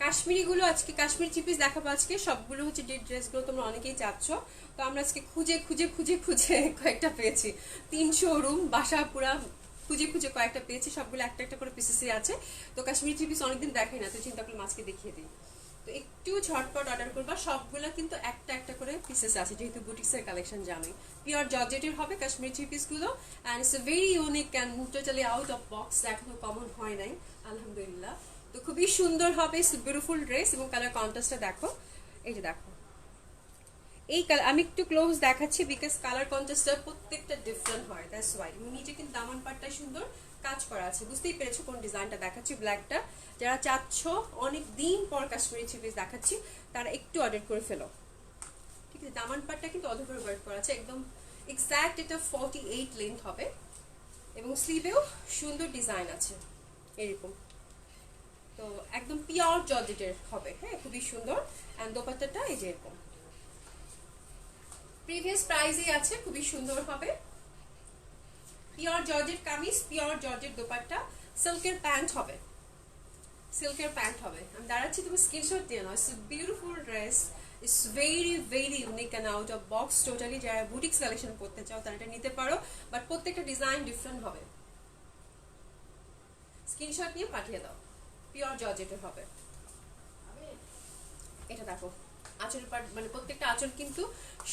কাশ্মীরিগুলো আজকে কাশ্মীরি থ্রি পিস দেখাবো আজকে সবগুলো হচ্ছে ড্রেসগুলো তোমরা অনেকেই চাচ্ছ, তো আমরা আজকে খুঁজে খুঁজে খুঁজে খুঁজে কয়েকটা পেয়েছি, 300 রুম বাসা পুরা খুঁজে খুঁজে কয়েকটা পেয়েছি, সবগুলো একটা একটা করে পিসেসই আছে। তো কাশ্মীরি থ্রি পিস অনেকদিন দেখাই না, তো চিন্তা করলাম আজকে দেখিয়ে দিই। তো একটু ঝটপট অর্ডার করবা, সবগুলো কিন্তু একটা একটা করে পিসেস আছে, যেহেতু বুটিক্সের কালেকশন জানোই। পিওর জর্জেটের হবে কাশ্মীরি থ্রি পিসগুলো, and it's very unique and totally out of box, এখনো কমন হয় নাই আলহামদুলিল্লাহ। তো খুবই সুন্দর হবে, বিউটিফুল ড্রেস, এবং কালার কন্ট্রাস্টটা দেখো, এই যে দেখো এই কালার, আমি একটু ক্লোজ দেখাচ্ছি বিকজ কালার কন্ট্রাস্টটা প্রত্যেকটা ডিফারেন্ট হয়, দ্যাটস ওয়াই। নিচে কিন্তু দামান পাটটা সুন্দর কাজ করা আছে, বুঝতেই পেরেছো কোন ডিজাইনটা দেখাচ্ছি, ব্ল্যাকটা। যারা চাচ্ছ অনেক দিন পর কাশ্মীরি থ্রি পিস দেখাচ্ছি, তারা একটু অর্ডার করে ফেলো, ঠিক আছে। দামান পাটটা কিন্তু অল ওভার ওয়ার্ক করা আছে, একদম এক্স্যাক্ট এটা 48 লেন্থ হবে, এবং স্লিভেও সুন্দর ডিজাইন আছে এরকম। তো একদম পিওর জর্জেটের হবে, হ্যাঁ খুবই সুন্দর। এন্ড দোপাট্টাটা এই যে এরকম, প্রিভিয়াস প্রাইসই আছে, খুবই সুন্দর হবে। Pure georgette kameez, pure georgette dupatta, সিল্কের প্যান্ট হবে, সিল্কের প্যান্ট হবে। আমি দাঁড়াচ্ছি, তুমি স্ক্রিনশট দিয়ে নাও। It's beautiful dress, it's very very unique and out of box totally. যারা বুটিক্স কালেকশন করতে চাও তারা এটা নিতে পারো, বাট প্রত্যেকটা ডিজাইন ডিফারেন্ট হবে। স্ক্রিনশট নিয়ে পাঠিয়ে দাও, পিওর জর্জেটের হবে। এটা দেখো আঁচল পাট, মানে প্রত্যেকটা আঁচল কিন্তু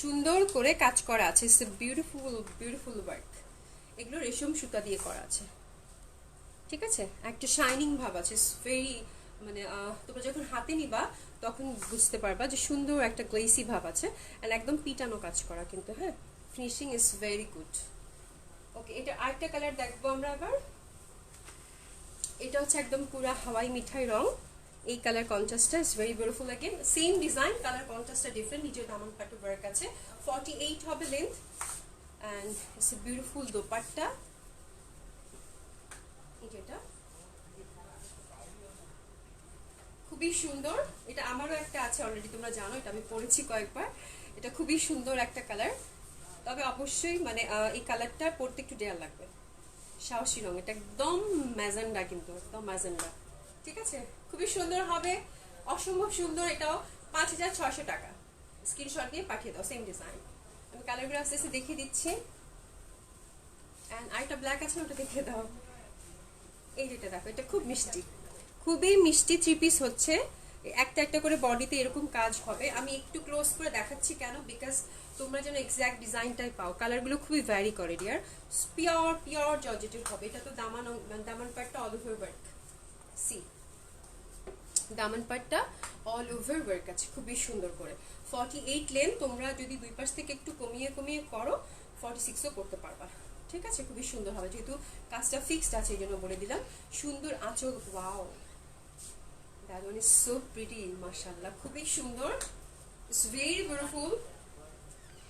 সুন্দর করে কাজ করা আছে, ইটস বিউটিফুল বিউটিফুল ওয়ার্ক। এগুলো রেশম সুতা দিয়ে করা আছে, ঠিক আছে। একটা শাইনিং ভাব আছে, ইটস ভেরি, মানে তোমরা যখন হাতে নিবা তখন বুঝতে পারবা যে সুন্দর একটা গ্লেসি ভাব আছে, এন্ড একদম পিটানো কাজ করা কিন্তু, হ্যাঁ ফিনিশিং ইজ ভেরি গুড। ওকে, এটা আরেকটা কালার দেখবো আমরা আবার। এটা হচ্ছে একদম পুরা হাওয়াই মিঠাই রং, এই কালার কন্ট্রাস্টটা is very beautiful. Again same design, colour কন্ট্রাস্টটা ডিফারেন্ট, নিচের দামান পাটু ওয়ার্ক আছে, 48 হবে length, and it's a beautiful dupatta. এটা খুবই সুন্দর, এটা আমারও একটা আছে অলরেডি, তোমরা জানো, এটা আমি পরেছি কয়েকবার। এটা খুবই সুন্দর একটা কালার, তবে অবশ্যই মানে এই কালারটা পরতে একটু দেয়ার লাগবে, সাহসী রং, এটা একদম ম্যাজেন্ডা, কিন্তু একদম ম্যাজেন্ডা, ঠিক আছে। খুবই সুন্দর হবে, অসম্ভব সুন্দর। এটাও 5600 টাকা। স্ক্রিনশট নিয়ে পাঠিয়ে দাও, সেম ডিজাইন। আমি কালারগুলো আস্তে আস্তে দেখিয়ে দিচ্ছি, অ্যান্ড আরেকটা ব্ল্যাক আছে, ওটা দেখিয়ে দাও। এই যেটা দেখো, এটা খুব মিষ্টি, খুবই মিষ্টি থ্রি পিস হচ্ছে, একটা একটা করে বডিতে এরকম কাজ হবে। আমি একটু ক্লোজ করে দেখাচ্ছি কেন, বিকজ তোমরা যেন এক্স্যাক্ট ডিজাইনটাই পাও। কালারগুলো খুবই ভ্যারি করে ডিয়ার, পিওর পিওর জর্জেটের হবে। এটা তো দামান পাটটা অল ওভার ওয়ার্ক, সি দামান পাটটা অল ওভার ওয়ার্ক আছে খুবই সুন্দর করে। 48 লেন, তোমরা যদি দুই পাশ থেকে একটু কমিয়ে কমিয়ে করো 46ও করতে পারবা, ঠিক আছে। খুবই সুন্দর হবে, যেহেতু কাজটা ফিক্সড আছে এই জন্য বলে দিলাম। সুন্দর আঁচল, wow that one is so pretty, মাশাআল্লাহ খুবই সুন্দর, it's very beautiful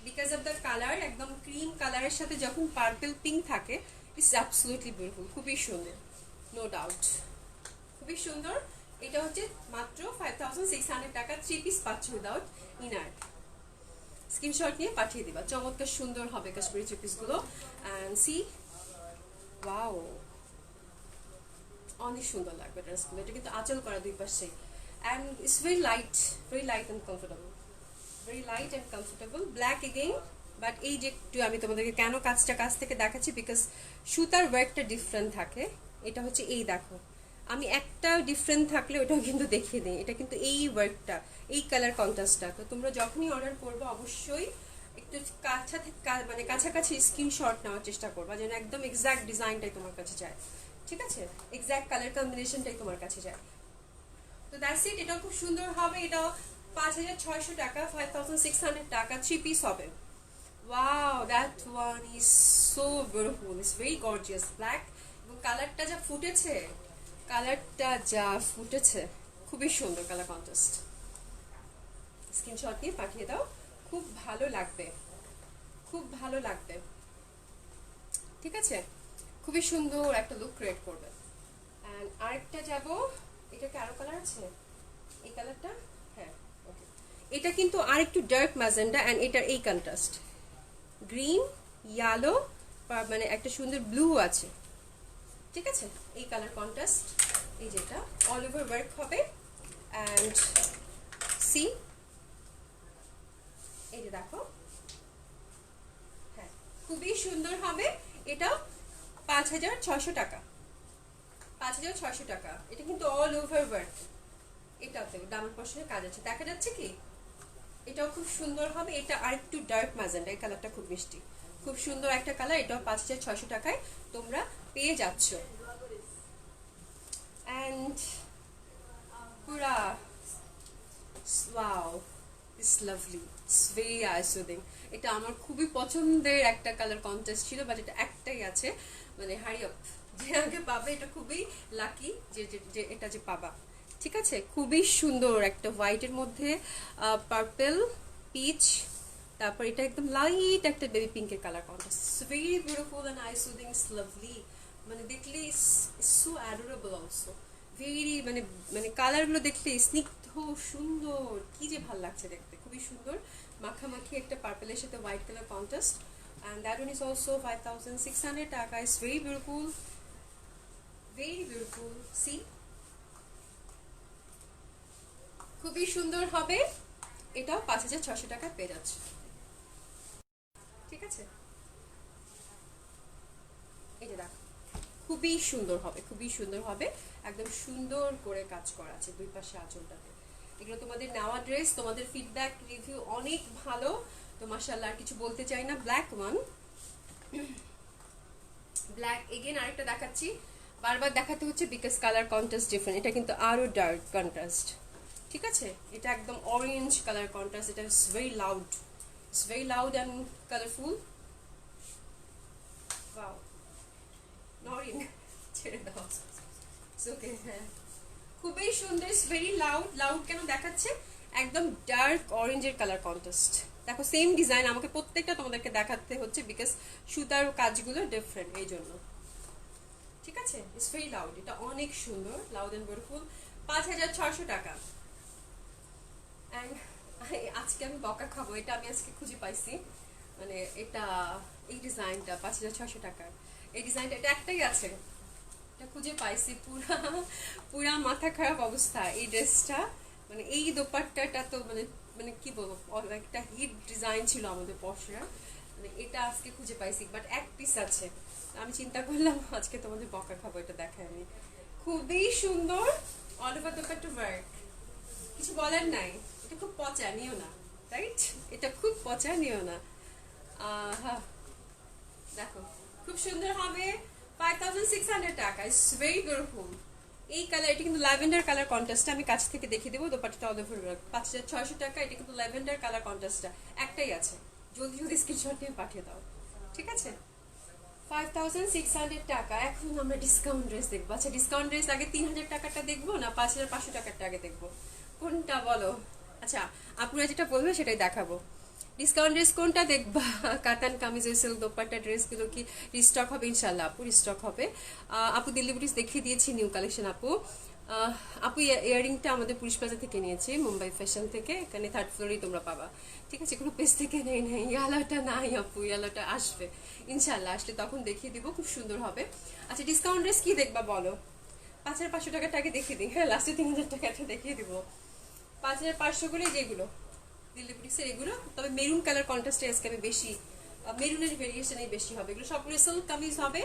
because of the colour. একদম ক্রিম কালারের সাথে যখন পার্পল পিঙ্ক থাকে, ইটস অ্যাবসলিউটলি বিউটিফুল, খুবই সুন্দর, নো ডাউট, খুবই সুন্দর। এটা হচ্ছে মাত্র 5600 টাকা, থ্রি পিস পাচ্ছ উইদাউট ইনার। স্ক্রিনশট নিয়ে পাঠিয়ে দিবা, চমৎকার সুন্দর হবে কাশ্মীরি থ্রি পিসগুলো। অ্যান্ড সি, ওয়াও অনেক সুন্দর লাগবে ড্রেসগুলো। এটা কিন্তু আঁচল করা দুই পাশে, and it's very light and comfortable, very light and comfortable. Black again, but এই যে একটু আমি তোমাদেরকে কেন কাজটা কাছ থেকে দেখাচ্ছি, বিকজ সুতার ওয়ার্কটা ডিফারেন্ট থাকে। এটা হচ্ছে এই দেখো, আমি একটা ডিফারেন্ট থাকলে ওটাও কিন্তু দেখিয়ে দিই। এটা কিন্তু এই ওয়ার্কটা, এই কালার কন্ট্রাস্টটা, তো তোমরা যখনই অর্ডার করবে অবশ্যই একটু মানে কাছাকাছি স্ক্রিনশট নেওয়ার চেষ্টা করবা, যেন একদম এক্স্যাক্ট ডিজাইনটাই তোমার কাছে যায়, ঠিক আছে, এক্স্যাক্ট কালার কম্বিনেশনটাই তোমার কাছে যায়। তো দ্যাটস ইট, এটাও খুব সুন্দর হবে। এটাও 5600 টাকা, 5600 টাকা, থ্রি পিস হবে। Wow, that one is so beautiful, it's very gorgeous black, এবং কালারটা যা ফুটেছে খুবই সুন্দর কালার কন্ট্রাস্ট। স্ক্রিনশট নিয়ে পাঠিয়ে দাও, খুব ভালো লাগবে, খুব ভালো লাগবে, ঠিক আছে। খুবই সুন্দর একটা লুক ক্রিয়েট করবে। অ্যান্ড আরেকটা যাব, এটা কি আরো কালার আছে, এই কালারটা, হ্যাঁ ওকে। এটা কিন্তু আর একটু ডার্ক ম্যাজেন্ডা, অ্যান্ড এটার এই কন্ট্রাস্ট গ্রিন ইয়েলো, মানে একটা সুন্দর ব্লু আছে, ঠিক আছে। এই কালার কন্ট্রাস্ট, এই যেটা অল ওভার ওয়ার্ক হবে, অ্যান্ড সি, এই যে দেখো, হ্যাঁ খুবই সুন্দর হবে। এটা 5,600 টাকা, 5,600 টাকা। এটা কিন্তু অল ওভার ওয়ার্ক, এটাতে ডাবল পশনের কাজ আছে, দেখা যাচ্ছে কি? এটাও খুব সুন্দর হবে। এটা আরেকটু ডার্ক ম্যাজেন্ডা, এই কালারটা খুব মিষ্টি, খুব সুন্দর একটা কালার। এটাও 5,600 টাকায় তোমরা পেয়ে যাচ্ছ। অ্যান্ড পুরা wow, it's lovely, it's very I soothing. এটা আমার খুবই পছন্দের একটা কালার কন্টেস্ট ছিল, বাট এটা একটাই আছে, মানে হারি আপ, যে আগে পাবে এটা খুবই লাকি যে এটা যে পাবা। ঠিক আছে, খুবই সুন্দর একটা হোয়াইটের মধ্যে পার্পল, পিচ, তারপর এটা একদম লাইট একটা বেবি পিঙ্কের colour contrast. Very beautiful and eye soothing, it's lovely, মানে দেখলে সো অ্যাডোরেবল অলসো। ভেরি মানে মানে কালারগুলো দেখলে স্নিগ্ধ সুন্দর, কি যে ভালো লাগছে দেখতে, খুবই সুন্দর। মাখামাখি একটা পার্পলের সাথে white colour contrast, and that one is also 5,600 টাকা. It's very beautiful, very beautiful. See, খুবই সুন্দর হবে। এটাও 5,600 টাকা পেয়ে যাচ্ছে। ঠিক আছে, এই যে দেখো, খুবই সুন্দর হবে, খুবই সুন্দর হবে। একদম সুন্দর করে কাজ করা আছে দুই পাশে আঁচলটাতে। এগুলো তোমাদের নেওয়া ড্রেস, তোমাদের ফিডব্যাক রিভিউ অনেক ভালো, তো মাশাআল্লাহ আর কিছু বলতে চাই না। ব্ল্যাক ওয়ান, ব্ল্যাক এগেন আরেকটা দেখাচ্ছি, বারবার দেখাতে হচ্ছে বিকজ কালার কন্ট্রাস্ট ডিফারেন্ট। এটা কিন্তু আরো ডার্ক কন্ট্রাস্ট, ঠিক আছে? এটা একদম অরেঞ্জ কালার কন্ট্রাস্ট। এটা it's very loud, it's very loud and colourful. Wow, Norin ছেড়ে দাও, ওকে। হ্যাঁ, খুবই সুন্দর, ইটস ভেরি লাউড। লাউড কেন দেখাচ্ছে? একদম ডার্ক অরেঞ্জের কালার কন্ট্রাস্ট। দেখো সেম ডিজাইন, আমাকে প্রত্যেকটা তোমাদেরকে দেখাতে হচ্ছে বিকজ সুতার কাজগুলো ডিফারেন্ট, এই জন্য। ঠিক আছে, ইটস ভেরি লাউড, এটা অনেক সুন্দর, লাউড এন্ড বিউটিফুল। 5,600 টাকা। আজকে আমি বকা খাবো, এটা আমি আজকে খুঁজে পাইছি, মানে এটা এই ডিজাইনটা 5,600 টাকার। এই ডিজাইনটা এটা একটাই আছে, এটা খুঁজে পাইছি। পুরা পুরা মাথা খারাপ অবস্থা এই ড্রেসটা, মানে এই দোপাট্টাটা তো মানে মানে কি বলবো, একটা হিট ডিজাইন ছিল আমাদের পশরা, মানে এটা আজকে খুঁজে পাইছি, বাট এক পিস আছে। আমি চিন্তা করলাম আজকে তোমাদের বকা খাবো, এটা দেখাই আমি। খুবই সুন্দর, অল ওভার দোপাট্টা ওয়ার্ক, কিছু বলার নাই। এটা খুব পচা, নিও না, রাইট? এটা খুব পচা, নিও না। হ্যাঁ, দেখো খুব সুন্দর হবে। 5,600 টাকা, ইটস ভেরি বিউটিফুল। এই কালার, এটা কিন্তু ল্যাভেন্ডার কালার কন্ট্রাস্টটা আমি কাছ থেকে দেখিয়ে দেবো। দোপাট্টাটা অল ওভার ওয়ার্ক, 5,600 টাকা। এটা কিন্তু ল্যাভেন্ডার কালার কন্ট্রাস্টটা একটাই আছে, জলদি জলদি স্ক্রিনশট নিয়ে পাঠিয়ে দাও, ঠিক আছে? 5,600 টাকা। এখন আমরা ডিসকাউন্ট ড্রেস দেখবো। আচ্ছা, ডিসকাউন্ট ড্রেস আগে 3,000 টাকাটা দেখবো না 5,500 টাকারটা আগে দেখবো? কোনটা বলো? আচ্ছা, আপুরা যেটা বলবে সেটাই দেখাবো। ডিসকাউন্ট ড্রেস কোনটা দেখবা? কাতান কামিজ, সিল্ক দোপাট্টা ড্রেসগুলো কি রিস্টক হবে? ইনশাল্লাহ আপু রিস্টক হবে। আপু দিল্লি বুটিস দেখিয়ে দিয়েছি নিউ কালেকশন। আপু ইয়ারিংটা আমাদের পুলিশ প্লাজা থেকে নিয়েছি, মুম্বাই ফ্যাশন থেকে। এখানে 3rd ফ্লোরেই তোমরা পাবা, ঠিক আছে? কোনো পেজ থেকে নেই নাই, ইয়ালাটা নাই আপু, ইয়ালাটা আসবে ইনশাল্লাহ, আসলে তখন দেখিয়ে দিব, খুব সুন্দর হবে। আচ্ছা, ডিসকাউন্ট ড্রেস কি দেখবা বলো? 5,500 টাকাটা আগে দেখিয়ে দিই, হ্যাঁ, লাস্টে 3,000 টাকাটা দেখিয়ে দিব। 5,500 করে যেগুলো দিল্লি বুটিক্সের এগুলো, তবে মেরুন কালার কন্ট্রাস্টে আজকে আমি বেশি, মেরুনের ভেরিয়েশনই বেশি হবে। এগুলো সবগুলো সিল্ক কামিজ হবে,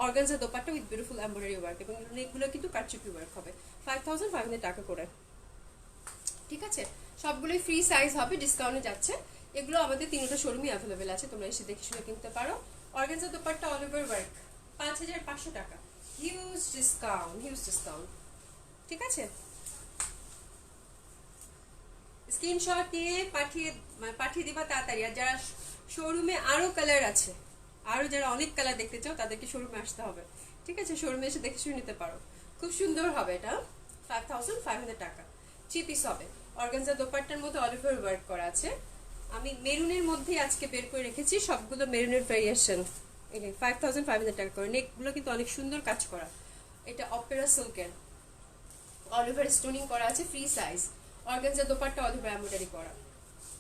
organza dupatta with beautiful embroidery work, এবং এগুলো কিন্তু কারচুপি ওয়ার্ক হবে। 5,500 টাকা করে, ঠিক আছে? সবগুলোই ফ্রি সাইজ হবে, ডিসকাউন্টে যাচ্ছে। এগুলো আমাদের 3টা শোরুমে অ্যাভেলেবেল আছে, তোমরা এসে দেখে শুনে কিনতে পারো। Organza dupatta all over work, 5,500 টাকা। হিউজ ডিসকাউন্ট, হিউজ ডিসকাউন্ট, ঠিক আছে? স্ক্রিনশট নিয়ে পাঠিয়ে দিবা তাড়াতাড়ি। আর যারা শোরুমে আরো কালার আছে, আরো যারা অনেক কালার দেখতে চাও, তাদেরকে শোরুমে আসতে হবে, ঠিক আছে? শোরুমে এসে দেখে শুনে নিতে পারো, খুব সুন্দর হবে। এটা 5,500 টাকা, 3 পিস হবে। অর্গানজা দোপাট্টার মধ্যে অল ওভার ওয়ার্ক করা আছে। আমি মেরুনের মধ্যেই আজকে বের করে রেখেছি, সবগুলো মেরুনের ভেরিয়েশন। 5,500 টাকা করে। নেকগুলো কিন্তু অনেক সুন্দর কাজ করা। এটা অপেরা সিল্কের, অল ওভার স্টোনিং করা আছে, free size. Organza dupatta all over embroidery করা।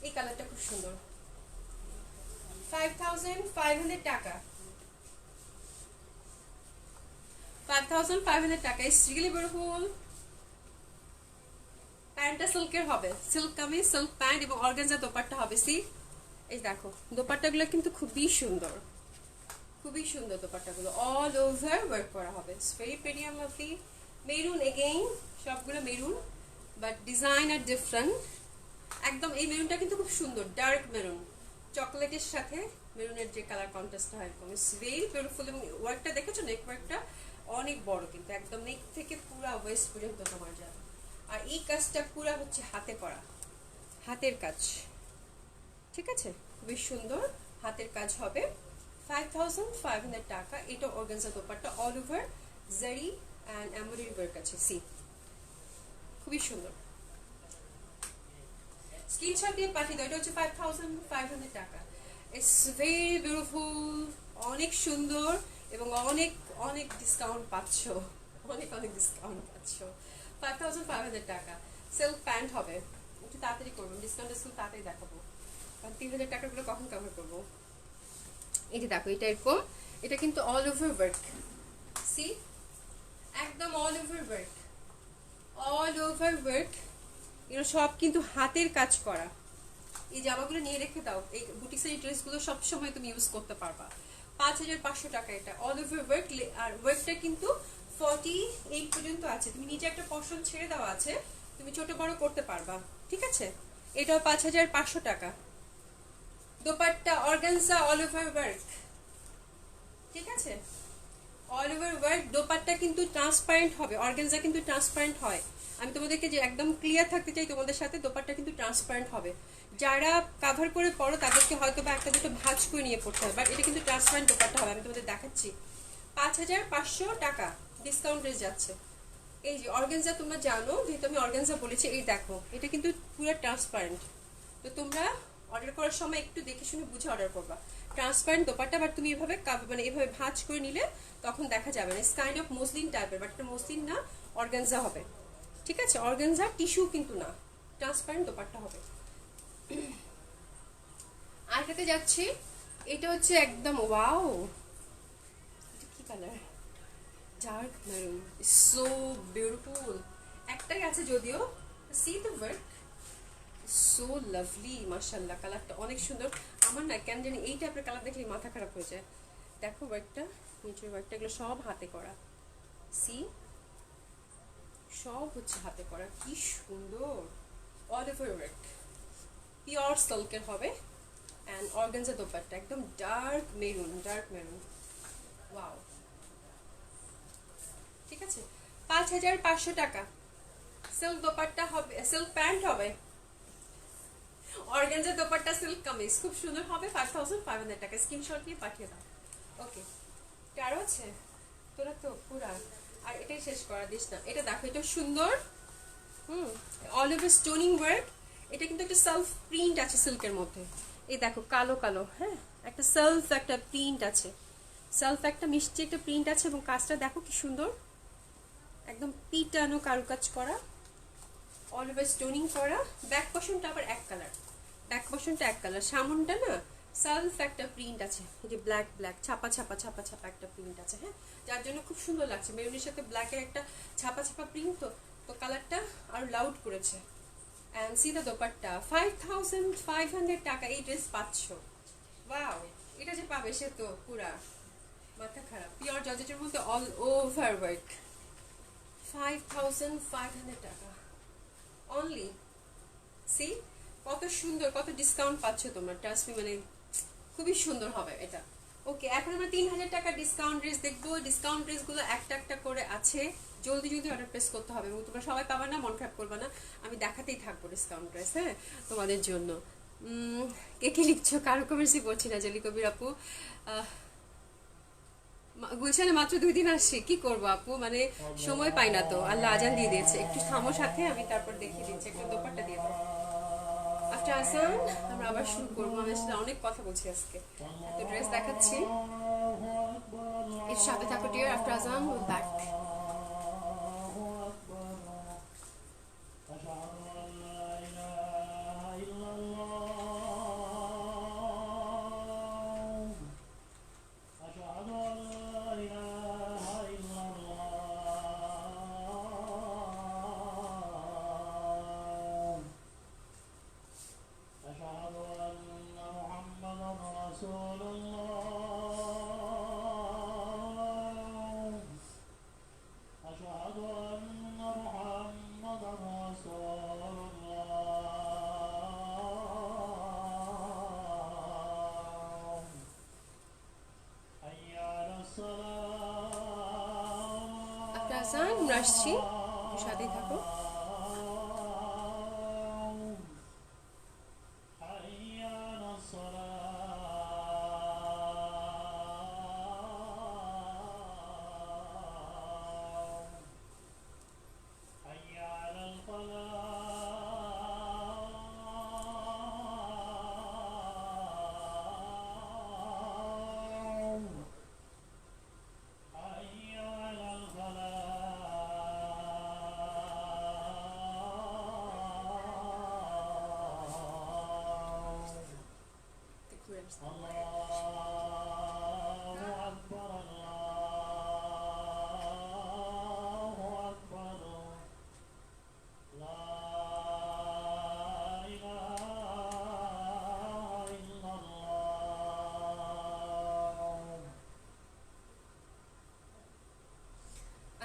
এই কালারটা খুব সুন্দর। 5,500 টাকা, 5,500 টাকা। It's really beautiful. প্যান্টটা সিল্কের হবে, সিল্ক কামিজ, সিল্ক প্যান্ট এবং অর্গানজা দোপাট্টা হবে। সি এই দেখো দোপাট্টাগুলো কিন্তু খুবই সুন্দর, খুবই সুন্দর দোপাট্টাগুলো, অল ওভার ওয়ার্ক করা হবে। It's very pretty and lovely. Maroon again, সবগুলো মেরুন বাট ডিজাইন আর ডিফারেন্ট। একদম এই মেরুনটা কিন্তু খুব সুন্দর, ডার্ক মেরুন, চকলেটের সাথে মেরুনের যে কালার কন্ট্রাস্টটা হয় এরকম। It's very beautiful. এবং ওয়ার্কটা দেখেছো, নেক ওয়ার্কটা অনেক বড়, কিন্তু একদম নেক থেকে পুরো ওয়েস্ট পর্যন্ত তোমার যাবে। আর এই কাজটা পুরো হচ্ছে হাতে করা, হাতের কাজ, ঠিক আছে, খুবই সুন্দর হাতের কাজ হবে। 5500 টাকা। এটা অর্গানজা দোপাট্টা, অল ওভার জারি অ্যান্ড এমব্রয়ডারি ওয়ার্ক আছে। সি খুবই সুন্দর, স্ক্রিনশট দিয়ে পাঠিয়ে দাও। এটা হচ্ছে 5500 টাকা। ইটস ভেরি বিউটিফুল, অনেক সুন্দর এবং অনেক অনেক ডিসকাউন্ট পাচ্ছ, অনেক অনেক ডিসকাউন্ট পাচ্ছ। 5500 টাকা। সিল্ক প্যান্ট হবে, একটু তাড়াতাড়ি করবো, ডিসকাউন্ট তাড়াতাড়ি দেখাবো, কারণ 3000 টাকাগুলো কখন কভার করবো। এই যে দেখো এটা এরকম, এটা কিন্তু অল ওভার ওয়ার্ক। সি একদম all over work, all over work. এগুলো সব কিন্তু হাতের কাজ করা। এই জামাগুলো নিয়ে রেখে দাও, এই বুটিক্সের এই ড্রেসগুলো সবসময় তুমি ইউজ করতে পারবা। 5500 টাকা এটা, অল ওভার ওয়ার্ক। আর ওয়ার্কটা কিন্তু 48 পর্যন্ত আছে, তুমি নিচে একটা পোর্শন ছেড়ে দেওয়া আছে, তুমি ছোট বড় করতে পারবা, ঠিক আছে। এটাও 5500 টাকা। Dupatta organza all over work, ঠিক আছে, অল ওভার ওয়ার্ক। দোপাট্টা কিন্তু ট্রান্সপারেন্ট হবে, অর্গানজা কিন্তু ট্রান্সপারেন্ট হয়। আমি তোমাদেরকে যে একদম ক্লিয়ার থাকতে চাই তোমাদের সাথে, দোপাট্টা কিন্তু ট্রান্সপারেন্ট হবে। যারা কাভার করে পড়ো তাদেরকে হয়তো বা একটা দুটো ভাঁজ করে নিয়ে পড়তে হবে, বাট এটা কিন্তু ট্রান্সপারেন্ট দোপাট্টা হবে। আমি তোমাদের দেখাচ্ছি 5500 টাকা ডিসকাউন্ট রেট যাচ্ছে। এই যে অর্গানজা তোমরা জানো, যেহেতু আমি অর্গানজা বলেছি, এই দেখো এটা কিন্তু পুরো ট্রান্সপারেন্ট। তো তোমরা অর্ডার করার সময় একটু দেখে শুনে বুঝে অর্ডার করবা। ট্রান্সপারেন্ট দোপাট্টা, বাট তুমি এভাবে মানে এভাবে ভাঁজ করে নিলে তখন দেখা যাবে না। ইটস কাইন্ড অফ মসলিন টাইপের, বাট এটা মসলিন না, অর্গানজা হবে, ঠিক আছে। অর্গানজা টিস্যু কিন্তু না, ট্রান্সপারেন্ট দোপাট্টা হবে। আরেকটাতে যাচ্ছি, এটা হচ্ছে একদম ওয়াও, এটা কি colour, dark maroon, so beautiful. একটাই আছে যদিও, C the work, so lovely, মাশাআল্লাহ। কালারটা অনেক সুন্দর। আমার না কেন জানি এই টাইপের কালার দেখলে মাথা খারাপ হয়ে যায়। দেখো ওয়ার্কটা, নিচের ওয়ার্কটা, এগুলো সব হাতে করা। সি সব হচ্ছে হাতে করা, কি সুন্দর। অল ওভার ওয়ার্ক, পিওর সিল্কের হবে অ্যান্ড অর্গানজা দোপাট্টা, একদম dark maroon, dark maroon, wow, ঠিক আছে। 5500 টাকা। সিল্ক দোপাট্টা হবে, সিল্ক প্যান্ট হবে, অর্গানজা দোপাট্টা, সিল্ক কামিজ, খুব সুন্দর হবে। 5500 টাকা। স্ক্রিনশট দিয়ে পাঠিয়ে দাও। ওকে, আরো আছে তোরা তো পুরা, আর এটাই শেষ করা দিস না। এটা দেখো, এটা সুন্দর, অল ওভার স্টোনিং ওয়ার্ক। এটা কিন্তু একটা সেলফ প্রিন্ট আছে সিল্কের মধ্যে। এই দেখো কালো কালো, হ্যাঁ, একটা সেলফ একটা প্রিন্ট আছে, সেলফ একটা মিষ্টি একটা প্রিন্ট আছে। এবং কাজটা দেখো কি সুন্দর, একদম পিটানো কারুকাজ করা, অল ওভার স্টোনিং করা। ব্যাক পোর্শনটা আবার এক কালার, ব্যাক পোর্শনটা এক কালার, সামনটা না সেলফ একটা প্রিন্ট আছে, এই যে ব্ল্যাক ব্ল্যাক ছাপা ছাপা ছাপা ছাপা একটা প্রিন্ট আছে, হ্যাঁ, যার জন্য খুব সুন্দর লাগছে। মেরুনের সাথে ব্ল্যাকের একটা ছাপা ছাপা প্রিন্ট, তো তো কালারটা আরো লাউড করেছে। অ্যান্ড সি দ্য দোপাট্টা, 5500 টাকা এই ড্রেস পাচ্ছ। ওয়াও, এটা যে পাবে সে তো পুরা মাথা খারাপ। পিওর জর্জেটের মধ্যে অল ওভার ওয়ার্ক, 5500 টাকা অনলি। সি কত সুন্দর, কত ডিসকাউন্ট পাচ্ছ তোমরা, ট্রাস্ট মি, মানে খুবই সুন্দর হবে এটা। ওকে, এখন আমরা 3000 টাকা ডিসকাউন্ট ড্রেস দেখবো। ডিসকাউন্ট ড্রেসগুলো একটা একটা করে আছে, জলদি জলদি অর্ডার প্লেস করতে হবে। এবং তোমরা সবাই পাবা না, মন খারাপ করবা না, আমি দেখাতেই থাকবো ডিসকাউন্ট ড্রেস, হ্যাঁ, তোমাদের জন্য। কে কে লিখছো, কারো কমেন্টসই পড়ছি না। জলি কবির আপু, গুলশানে মাত্র 2 দিন আসছি, কি করবো আপু, মানে সময় পাই না তো। আল্লাহ আজান দিয়ে দিয়েছে, একটু থামো সাথে, আমি তারপর দেখিয়ে দিচ্ছি। একটু দোপাট্টা দিয়ে দাও। আফটার আসান আমরা আবার শুরু করবো। আমি আসলে অনেক কথা বলছি আজকে, এত ড্রেস দেখাচ্ছি। এর সাথে থাকো ডিয়ার, আফটার আজান উইল ব্যাক। হাসান, আমরা আসছি, সাথেই থাকো।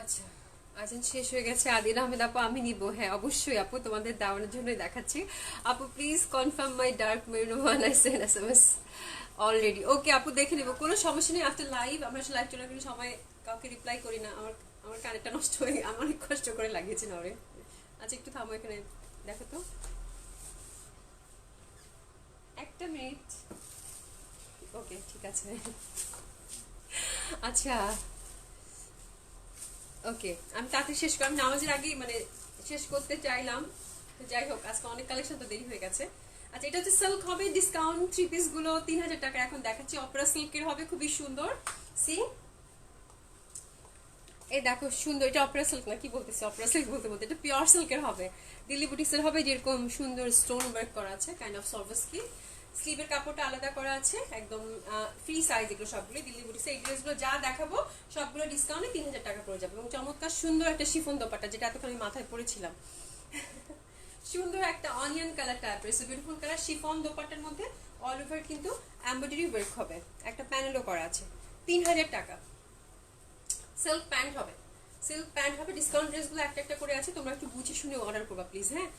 আচ্ছা, আজান শেষ হয়ে গেছে। আদিল আহমেদ আপু, আমি নিব। হ্যাঁ অবশ্যই আপু, তোমাদের দাওয়ানোর জন্যই দেখাচ্ছি। আপু please confirm my dark maroon one I send SMS already. Okay আপু, দেখে নিব, কোনো সমস্যা নেই। আফটার লাইভ আমরা লাইভ চলাকালীন সময় কাউকে রিপ্লাই করি না। আমার আমার কানেরটা নষ্ট হয়ে, আমার অনেক কষ্ট করে লাগিয়েছি না ওরে। আচ্ছা একটু থামো এখানে, দেখো তো একটা মিনিট। ওকে ঠিক আছে। আচ্ছা ওকে, আমি তাড়াতাড়ি শেষ করি, আমি নামাজের আগেই মানে শেষ করতে চাইলাম। যাই হোক, আজকে অনেক কালেকশন তো দেরি হয়ে গেছে। আচ্ছা এটা হচ্ছে সিল্ক হবে, ডিসকাউন্ট 3 পিস গুলো 3000 টাকা এখন দেখাচ্ছি। অপরা সিল্কের হবে, খুবই সুন্দর। সি এই দেখো সুন্দর, এটা অপরা সিল্ক না, কি বলতেছি অপরা সিল্ক বলতে বলতে, এটা পিওর সিল্কের হবে। দিল্লি বুটিক্সের হবে, যেরকম সুন্দর স্টোন ওয়ার্ক করা আছে, কাইন্ড অফ সার্ভিস কি। স্লিভের কাপড়টা আলাদা করা আছে, একদম ফ্রি সাইজ। এগুলো সবগুলো দিল্লি বুটিক্সে। এই ড্রেসগুলো যা দেখাবো সবগুলো ডিসকাউন্টে 3000 টাকা পড়ে যাবে। এবং চমৎকার সুন্দর একটা শিফন দোপাট্টা, যেটা এতক্ষণ আমি মাথায় পরেছিলাম। সুন্দর একটা অনিয়ন কালার টাইপের, বিউটিফুল কালার শিফন দোপাট্টার মধ্যে অল ওভার কিন্তু এমব্রয়ডারি ওয়ার্ক হবে, একটা প্যানেলও করা আছে। 3000 টাকা। সিল্ক প্যান্ট হবে, সিল্ক প্যান্ট হবে। ডিসকাউন্ট ড্রেসগুলো একটা একটা করে আছে, তোমরা একটু বুঝে শুনে অর্ডার করবা প্লিজ। হ্যাঁ,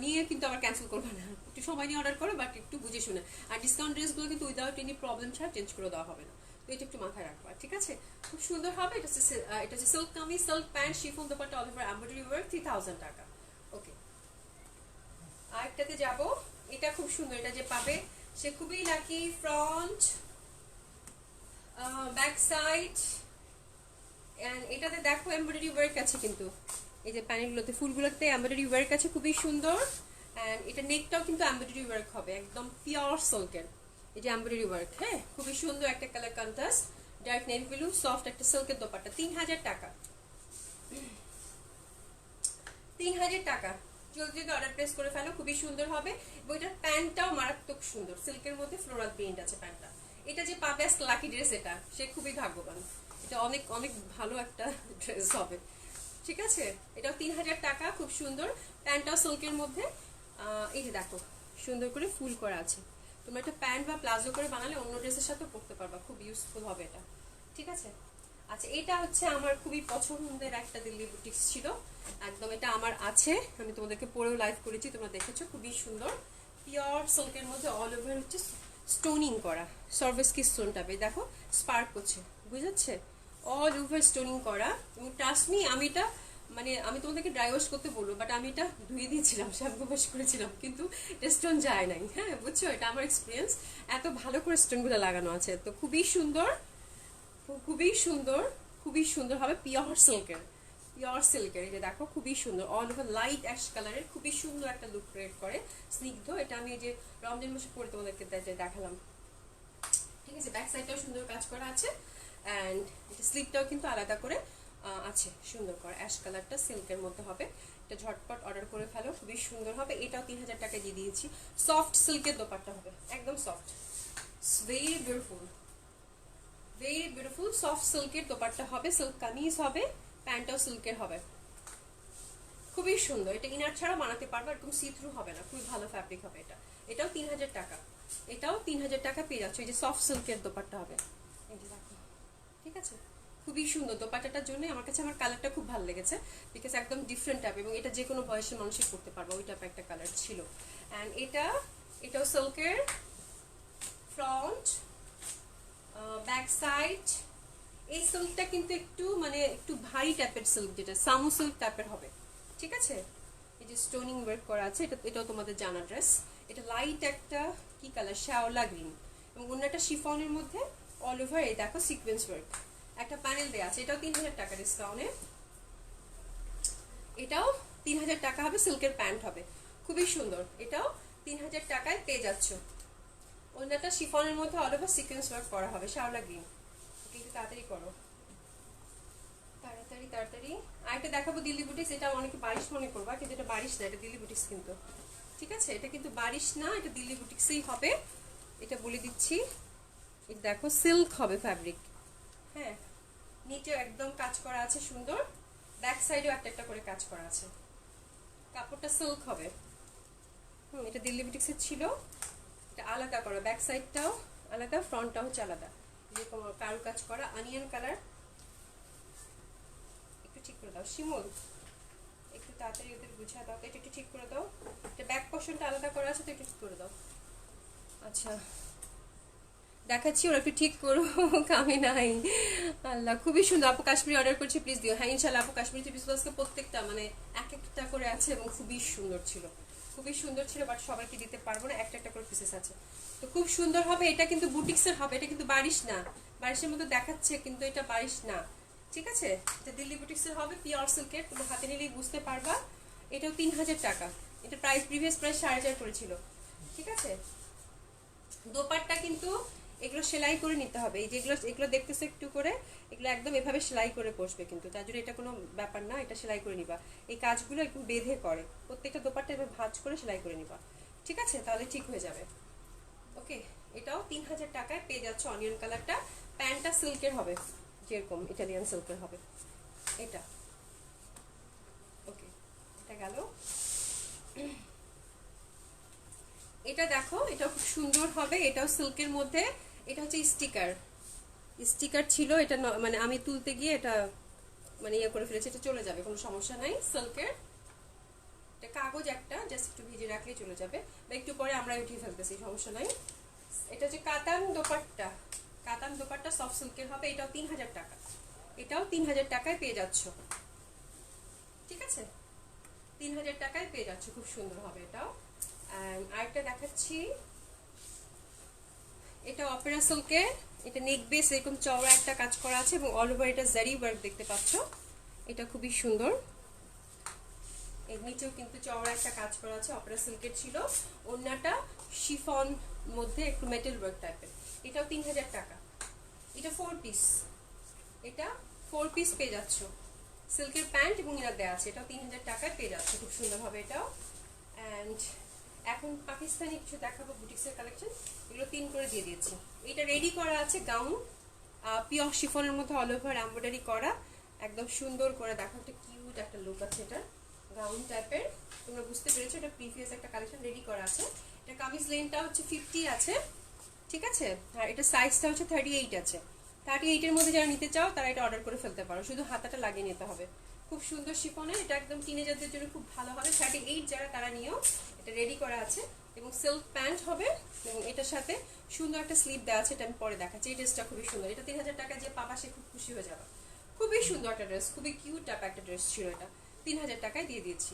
নিয়ে কিন্তু আবার ক্যান্সেল করবা না, একটু সময় নিয়ে অর্ডার করো, বাট একটু বুঝে শুনে। আর ডিসকাউন্ট ড্রেসগুলো কিন্তু উইদাউট এনি প্রবলেম ছাড়া চেঞ্জ করে দেওয়া হবে না, তো এটা একটু মাথায় রাখবা, ঠিক আছে? খুব সুন্দর হবে। এটা হচ্ছে silk kameez, silk pant, chiffon dupatta, all over embroidery work, 3000 টাকা। ওকে, আরেকটাতে যাব। এটা খুব সুন্দর, এটা যে পাবে সে খুবই লাকি। ফ্রন্ট, ব্যাক সাইড, এটাতে দেখো এমব্রয়ডারি ওয়ার্ক আছে কিন্তু, এই যে প্যানেলগুলোতে ফুলগুলোতে এমব্রয়ডারি ওয়ার্ক আছে, খুবই সুন্দর। এন্ড এটা নেকটাও কিন্তু এমব্রয়ডারি ওয়ার্ক হবে, একদম পিওর সিল্কের। এই যে এমব্রয়ডারি ওয়ার্ক, হ্যাঁ খুবই সুন্দর একটা colour contrast, dark navy blue, soft একটা সিল্কের দোপাট্টা। 3000 টাকা, 3000 টাকা। জলদি জলদি অর্ডার প্লেস করে ফেলো, খুবই সুন্দর হবে। এবং এটার প্যান্টটাও মারাত্মক সুন্দর, সিল্কের মধ্যে ফ্লোরাল প্রিন্ট আছে প্যান্টটা। এটা যে পাবে আজকে লাকি ড্রেস, এটা সে খুবই ভাগ্যবান। এটা অনেক অনেক ভালো একটা ড্রেস হবে, ঠিক আছে? এটাও 3000 টাকা, খুব সুন্দর। প্যান্টটাও সিল্কের মধ্যে। এই যে দেখো সুন্দর করে ফুল করা আছে। তোমরা একটা প্যান্ট বা প্লাজো করে বানালে অন্য ড্রেসের সাথে পরতে পারবা, খুব ইউজফুল হবে এটা, ঠিক আছে? আচ্ছা এটা হচ্ছে আমার খুবই পছন্দের একটা দিল্লি বুটিক্স ছিল, একদম এটা আমার আছে, আমি তোমাদেরকে পরেও লাইভ করেছি, তোমরা দেখেছো, খুবই সুন্দর। পিওর সিল্কের মধ্যে অল ওভার হচ্ছে স্টোনিং করা, সার্ভিস কি স্টোনটা দেখো স্পার্ক করছে, বুঝাচ্ছে? অল ওভার স্টোনিং করা। এবং ট্রাস্ট মি, আমি এটা মানে আমি তোমাদেরকে ড্রাই ওয়াশ করতে বলবো, বাট আমি এটা ধুয়ে দিয়েছিলাম, শ্যাম্পু ওয়াশ করেছিলাম, কিন্তু স্টোন যায় নাই। হ্যাঁ বুঝছো, এটা আমার এক্সপিরিয়েন্স। এত ভালো করে স্টোনগুলো লাগানো আছে, তো খুবই সুন্দর, খুবই সুন্দর, খুবই সুন্দর হবে। পিওর সিল্কের, পিওর সিল্কের। এই যে দেখো খুবই সুন্দর, অল ওভার লাইট অ্যাশ কালারের, খুবই সুন্দর একটা লুক ক্রিয়েট করে, স্নিগ্ধ। এটা আমি এই যে রমজান মাসে পরে তোমাদেরকে দেখালাম, ঠিক আছে? ব্যাক সাইডটাও সুন্দর কাজ করা আছে, অ্যান্ড স্লিপটাও কিন্তু আলাদা করে আছে, সুন্দর করে অ্যাশ কালারটা সিল্কের মধ্যে হবে। এটা ঝটপট অর্ডার করে ফেলো, খুবই সুন্দর হবে। এটাও 3000 টাকা দিয়ে দিয়েছি। সফট সিল্কের দোপাট্টা হবে, একদম soft, very beautiful, very beautiful. Soft সিল্কের দোপাট্টা হবে, সিল্ক কামিজ হবে, প্যান্টটাও সিল্কের হবে, খুবই সুন্দর। এটা ইনার ছাড়া বানাতে পারবো, এরকম সি থ্রু হবে না, খুবই ভালো ফ্যাব্রিক হবে এটা। এটাও 3000 টাকা, এটাও 3000 টাকা পেয়ে যাচ্ছে। এই যে সফট সিল্কের দোপাট্টা হবে, এই যে দেখো, ঠিক আছে? খুবই সুন্দর দোপাট্টাটার জন্য আমার কাছে আমার কালারটা খুব ভালো লেগেছে, বিকজ একদম ডিফারেন্ট টাইপ, এবং এটা যে কোনো বয়সের মানুষই পড়তে পারবো, ওই টাইপের একটা কালার ছিল। অ্যান্ড এটাও সিল্কের, ফ্রন্ট, ব্যাক সাইড। এই সিল্কটা কিন্তু একটু মানে একটু ভারী টাইপের সিল্ক, যেটা সামু সিল্ক টাইপের হবে, ঠিক আছে। এই যে স্টোনিং ওয়ার্ক করা আছে, এটাও তোমাদের জানা ড্রেস। এটা লাইট একটা কি কালার, শ্যাওলা গ্রিন, এবং অন্যটা শিফনের মধ্যে অল ওভার এই দেখো সিকোয়েন্স ওয়ার্ক, একটা প্যানেল দেওয়া আছে। এটাও 3000 টাকা ডিসকাউন্টে, এটাও 3000 টাকা হবে, সিল্কের প্যান্ট হবে, খুবই সুন্দর। এটাও 3000 টাকায় পেয়ে যাচ্ছ। অন্যটা শিফনের মধ্যে অল ওভার সিকোয়েন্স ওয়ার্ক করা হবে, শ্যাওলা গ্রিন। একটু তাড়াতাড়ি করো, তাড়াতাড়ি তাড়াতাড়ি। আর এটা দেখাবো দিল্লি বুটিক্স, এটা অনেকে বারিশ মনে করবা, কিন্তু এটা বারিশ না, এটা দিল্লি বুটিক্স কিন্তু, ঠিক আছে। এটা কিন্তু বারিশ না, এটা দিল্লি বুটিক্সেই হবে, এটা বলে দিচ্ছি। এটা দেখো সিল্ক হবে ফ্যাব্রিক, হ্যাঁ, নিচেও একদম কাজ করা আছে সুন্দর, ব্যাক সাইডেও একটা একটা করে কাজ করা আছে, কাপড়টা সিল্ক হবে। এটা দিল্লি বুটিক্সের ছিল, এটা আলাদা করা, ব্যাক সাইডটাও আলাদা, ফ্রন্টটাও হচ্ছে আলাদা, যেরকম কারু কাজ করা অনিয়ন কালার। একটু ঠিক করে দাও শিমুল, একটু তাড়াতাড়ি ওদের বুঝা দাও, এটা একটু ঠিক করে দাও। এটা ব্যাক পোর্শনটা আলাদা করা আছে তো একটু ঠিক করে দাও। আচ্ছা দেখাচ্ছি, ওরা একটু ঠিক করো, আমি নাই। আল্লাহ, খুবই সুন্দর। আপু কাশ্মীরি অর্ডার করছি, প্লিজ দিও। হ্যাঁ ইনশাল্লাহ আপু, কাশ্মীরি পিসগুলোকে প্রত্যেকটা মানে এক একটা করে আছে এবং খুবই সুন্দর ছিল, খুবই সুন্দর ছিল, বাট সবাইকে দিতে পারবো না, একটা একটা করে পিসেস আছে, তো খুব সুন্দর হবে। এটা কিন্তু বুটিক্সের হবে, এটা কিন্তু বারিশ না, বারিশের মতো দেখাচ্ছে কিন্তু এটা বারিশ না, ঠিক আছে। এটা দিল্লি বুটিক্সের হবে, পিওর সিল্কের, তুমি হাতে নিলেই বুঝতে পারবা। এটাও 3000 টাকা, এটা প্রাইস প্রিভিয়াস প্রাইস 4500 করেছিল, ঠিক আছে। দোপাট্টা কিন্তু এগুলো সেলাই করে নিতে হবে, এই যেগুলো এগুলো দেখতেছে একটু করে, এগুলো একদম এভাবে সেলাই করে বসবে, কিন্তু তার জন্য এটা কোনো ব্যাপার না, এটা সেলাই করে নিবা। এই কাজগুলো একটু বেঁধে করে, প্রত্যেকটা দোপাট্টা এভাবে ভাঁজ করে সেলাই করে নিবা, ঠিক আছে, তাহলে ঠিক হয়ে যাবে। ওকে, এটাও 3000 টাকায় পেয়ে যাচ্ছে। অনিয়ন কালারটা, প্যান্টটা সিল্কের হবে, যেরকম ইটালিয়ান সিল্কের হবে এটা। ওকে, এটা গেল। এটা দেখো, এটা খুব সুন্দর হবে, এটাও সিল্কের মধ্যে। এটা হচ্ছে স্টিকার, স্টিকার ছিল এটা, মানে আমি তুলতে গিয়ে এটা মানে ইয়ে করে ফেলেছি, এটা চলে যাবে, কোনো সমস্যা নাই। সিল্কের এটা কাগজ একটা, জাস্ট একটু ভিজে রাখলেই চলে যাবে, বা একটু পরে আমরা উঠিয়ে ফেলতেছি, সমস্যা নাই। এটা হচ্ছে কাতান দোপাট্টা, কাতান দোপাট্টা সফট সিল্কের হবে, এটাও 3000 টাকা, এটাও 3000 টাকায় পেয়ে যাচ্ছ, ঠিক আছে, 3000 টাকায় পেয়ে যাচ্ছ, খুব সুন্দর হবে এটাও। আরেকটা দেখাচ্ছি, এটা অপেরা সিল্কের, এটা নেক বেস এরকম চওড়া একটা কাজ করা আছে এবং অল ওভার এটা জারি ওয়ার্ক দেখতে পাচ্ছ, এটা খুবই সুন্দর। এর নিচেও কিন্তু চওড়া একটা কাজ করা আছে, অপেরা সিল্কের ছিল, ওড়নাটা শিফন মধ্যে একটু মেটাল ওয়ার্ক টাইপের, এটাও 3000 টাকা। এটা 4 পিস, এটা 4 পিস পেয়ে যাচ্ছ, সিল্কের প্যান্ট এবং ইনার দেওয়া আছে, এটাও 3000 টাকায় পেয়ে যাচ্ছে, খুব সুন্দর হবে এটাও। অ্যান্ড এখন পাকিস্তানি কিছু দেখাবো বুটিক্সের কালেকশন, এগুলো 3 করে দিয়ে দিয়েছি। এটা রেডি করা আছে গাউন, পিওর শিফনের মধ্যে অল ওভার এমব্রয়ডারি করা, একদম সুন্দর করে দেখো, একটা কিউট একটা লুক আছে, এটা গাউন টাইপের, তোমরা বুঝতে পেরেছো, এটা প্রিভিয়াস একটা কালেকশন রেডি করা আছে। এটা কামিজ লেনটা হচ্ছে 50 আছে, ঠিক আছে, আর এটা সাইজটা হচ্ছে 38 আছে। 38 এর মধ্যে যারা নিতে চাও তারা এটা অর্ডার করে ফেলতে পারো, শুধু হাতাটা লাগিয়ে নিতে হবে। খুব সুন্দর শিফনের, এটা একদম টিনেজারদের জন্য খুব ভালো হবে। 38 যারা তারা নিও, এটা রেডি করা আছে এবং সিল্ক প্যান্ট হবে, এবং এটার সাথে সুন্দর একটা স্লিপ দেওয়া আছে, এটা আমি পরে দেখাচ্ছি। এই ড্রেসটা খুবই সুন্দর, এটা 3000 টাকা যে পাবা সে খুব খুশি হয়ে যাবে, খুবই সুন্দর একটা ড্রেস, খুবই কিউট টাইপ একটা ড্রেস ছিল, এটা 3000 টাকায় দিয়ে দিয়েছি।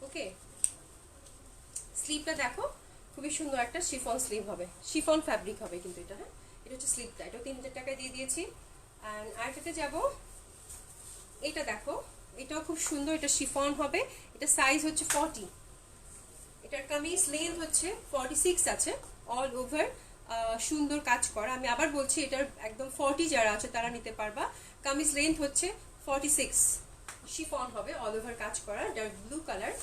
ওকে, স্লিপটা দেখো, খুবই সুন্দর একটা শিফন স্লিভ হবে, শিফন ফ্যাব্রিক হবে কিন্তু এটা, হ্যাঁ এটা হচ্ছে স্লিপটা, এটাও 3000 টাকায় দিয়ে দিয়েছি। অ্যান্ড আরেকটাতে যাবো, এটা দেখো, এটাও খুব সুন্দর, এটা শিফন হবে, এটা সাইজ হচ্ছে 40, এটার কামিজ লেন্থ হচ্ছে 46 আছে, অল ওভার সুন্দর কাজ করা। আমি আবার বলছি, এটার একদম 40 যারা আছে তারা নিতে পারবা। কামিজ লেন্থ হচ্ছে 46, শিফন হবে, অল ওভার কাজ করা, ডার্ক ব্লু কালার,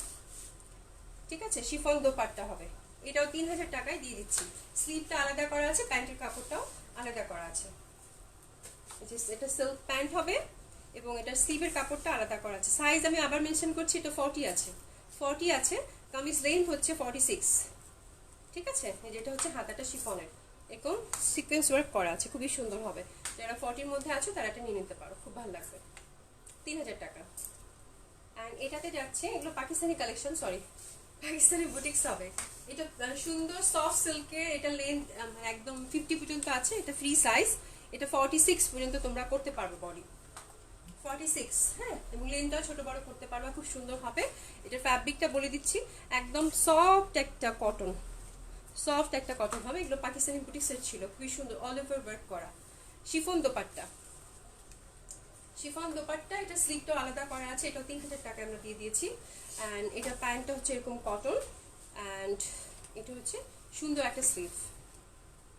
ঠিক আছে, শিফন দোপাট্টা হবে, এটাও 3000 টাকায় দিয়ে দিচ্ছি। স্লিভটা আলাদা করা আছে, প্যান্টের কাপড়টাও আলাদা করা আছে, এটা সিল্ক প্যান্ট হবে এবং এটার স্লিভের কাপড়টা আলাদা করা আছে। সাইজ আমি আবার মেনশন করছি, এটা 40 আছে, 40 আছে, কামিজ লেন্থ হচ্ছে 46, ঠিক আছে। যেটা হচ্ছে হাতাটা শিফনের, এরকম সিকোয়েন্স ওয়ার্ক করা আছে, খুবই সুন্দর হবে। যারা 40-র মধ্যে আছো তারা এটা নিয়ে নিতে পারো, খুব ভালো লাগবে, 3000 টাকা। অ্যান্ড এটাতে যাচ্ছে, এগুলো Pakistani collection, sorry Pakistani boutiques হবে। এটা সুন্দর সফট সিল্কের, এটা লেন্থ একদম 50 পর্যন্ত আছে, এটা ফ্রি সাইজ, এটা 46 পর্যন্ত তোমরা করতে পারবে বডি, 46, হ্যাঁ, এবং লেনটা ছোট বড় করতে পারবে, খুব সুন্দর হবে। এটার ফ্যাব্রিকটা বলে দিচ্ছি, একদম সফট একটা কটন, সফট একটা কটন হবে। এগুলো পাকিস্তানি বুটিক্সের ছিল, খুবই সুন্দর অল ওভার ওয়ার্ক করা। শিফন দোপাট্টা, শিফন দোপাট্টা, এটা স্লিভটা আলাদা করা আছে, এটা 3000 টাকা আমরা দিয়ে দিয়েছি। অ্যান্ড এটা প্যান্টটা হচ্ছে এরকম কটন, অ্যান্ড এটা হচ্ছে সুন্দর একটা স্লিভ,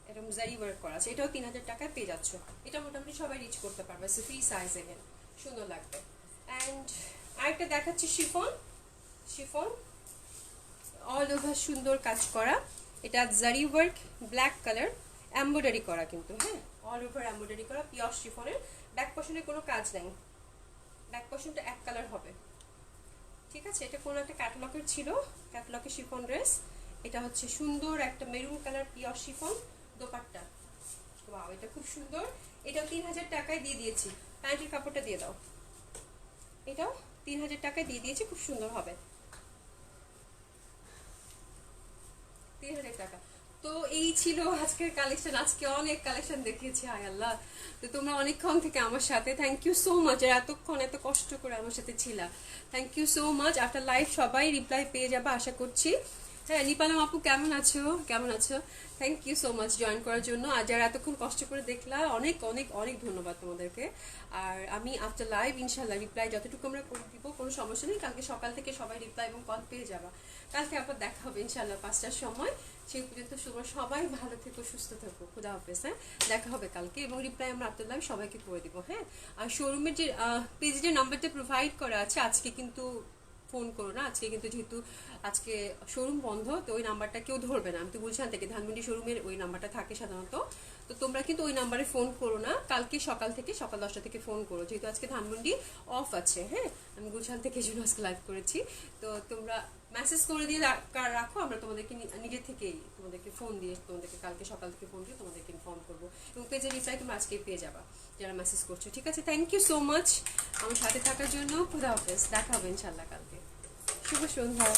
এরকম জারি ওয়ার্ক করা আছে, এটাও 3000 টাকায় পেয়ে যাচ্ছ। এটা মোটামুটি সবাই রিচ করতে পারবে, সো ফ্রি সাইজ এগেন, সুন্দর লাগবে। অ্যান্ড আরেকটা দেখাচ্ছি শিফন, শিফন অল ওভার সুন্দর কাজ করা, এটা জারি ওয়ার্ক, ব্ল্যাক কালার, এমব্রয়ডারি করা কিন্তু, হ্যাঁ, অল ওভার এমব্রয়ডারি করা, পিওর শিফনের। ব্যাক পশনে কোনো কাজ নেই, ব্যাক পশনটা এক কালার হবে, ঠিক আছে। এটা কোনো একটা ক্যাটালগের ছিল, ক্যাটালগের শিফন ড্রেস। এটা হচ্ছে সুন্দর একটা maroon colour pure chiffon dupatta, wow, এটা খুব সুন্দর। এটাও 3000 টাকায় দিয়ে দিয়েছি। প্যান্টের কাপড়টা দিয়ে দাও, এটাও 3000 টাকায় দিয়ে দিয়েছি, খুব সুন্দর হবে, 3000 টাকা। তো এই ছিল আজকের কালেকশন, আজকে অনেক কালেকশন দেখিয়েছি, হায় আল্লাহ। তো তোমরা অনেকক্ষণ থেকে আমার সাথে, থ্যাংক ইউ সো মাচ, আর এতক্ষণ এত কষ্ট করে আমার সাথে ছিলা, thank you so much. After live সবাই রিপ্লাই পেয়ে যাবে আশা করছি। হ্যাঁ, নিপালাম আপু কেমন আছো, কেমন আছো? Thank you so much join করার জন্য, আর যারা এতক্ষণ কষ্ট করে দেখলা অনেক অনেক অনেক ধন্যবাদ তোমাদেরকে। আর আমি আফটার লাইভ ইনশাল্লাহ রিপ্লাই যতটুকু আমরা করে দিব, কোনো সমস্যা নেই। কালকে সকাল থেকে সবাই রিপ্লাই এবং কল পেয়ে যাবা। কালকে আবার দেখা হবে ইনশাল্লাহ 5টার সময়। সেই পর্যন্ত তোমরা সবাই ভালো থেকো, সুস্থ থাকো, খুদা হাফেজ। হ্যাঁ, দেখা হবে কালকে, এবং রিপ্লাই আমরা আফটার লাইভ সবাইকে করে দিব। হ্যাঁ, আর শোরুমের যে পেজে যে নাম্বারটা প্রোভাইড করা আছে, আজকে কিন্তু ফোন করো না, আজকে কিন্তু যেহেতু আজকে শোরুম বন্ধ, তো ওই নাম্বারটা কেউ ধরবে না। আমি তো গুলশান থেকে, ধানমন্ডি শোরুমের ওই নাম্বারটা থাকে সাধারণত, তো তোমরা কিন্তু ওই নাম্বারে ফোন করো না, কালকে সকাল 10টা থেকে ফোন করো, যেহেতু আজকে ধানমন্ডি অফ আছে। হ্যাঁ, আমি গুলশান থেকে জন্য আজকে লাইভ করেছি, তো তোমরা মেসেজ করে দিয়ে রাখো, আমরা তোমাদেরকে নিজে থেকেই তোমাদেরকে ফোন দিয়ে, তোমাদেরকে কালকে সকাল থেকে ফোন দিয়ে তোমাদেরকে ইনফর্ম করবো, এবং পেজের রিপ্লাই তোমরা আজকেই পেয়ে যাবা যারা মেসেজ করছো, ঠিক আছে। থ্যাংক ইউ সো মাচ আমার সাথে থাকার জন্য, খুদা হাফেজ, দেখা হবে ইনশাল্লাহ কালকে। শুভ সন্ধ্যা।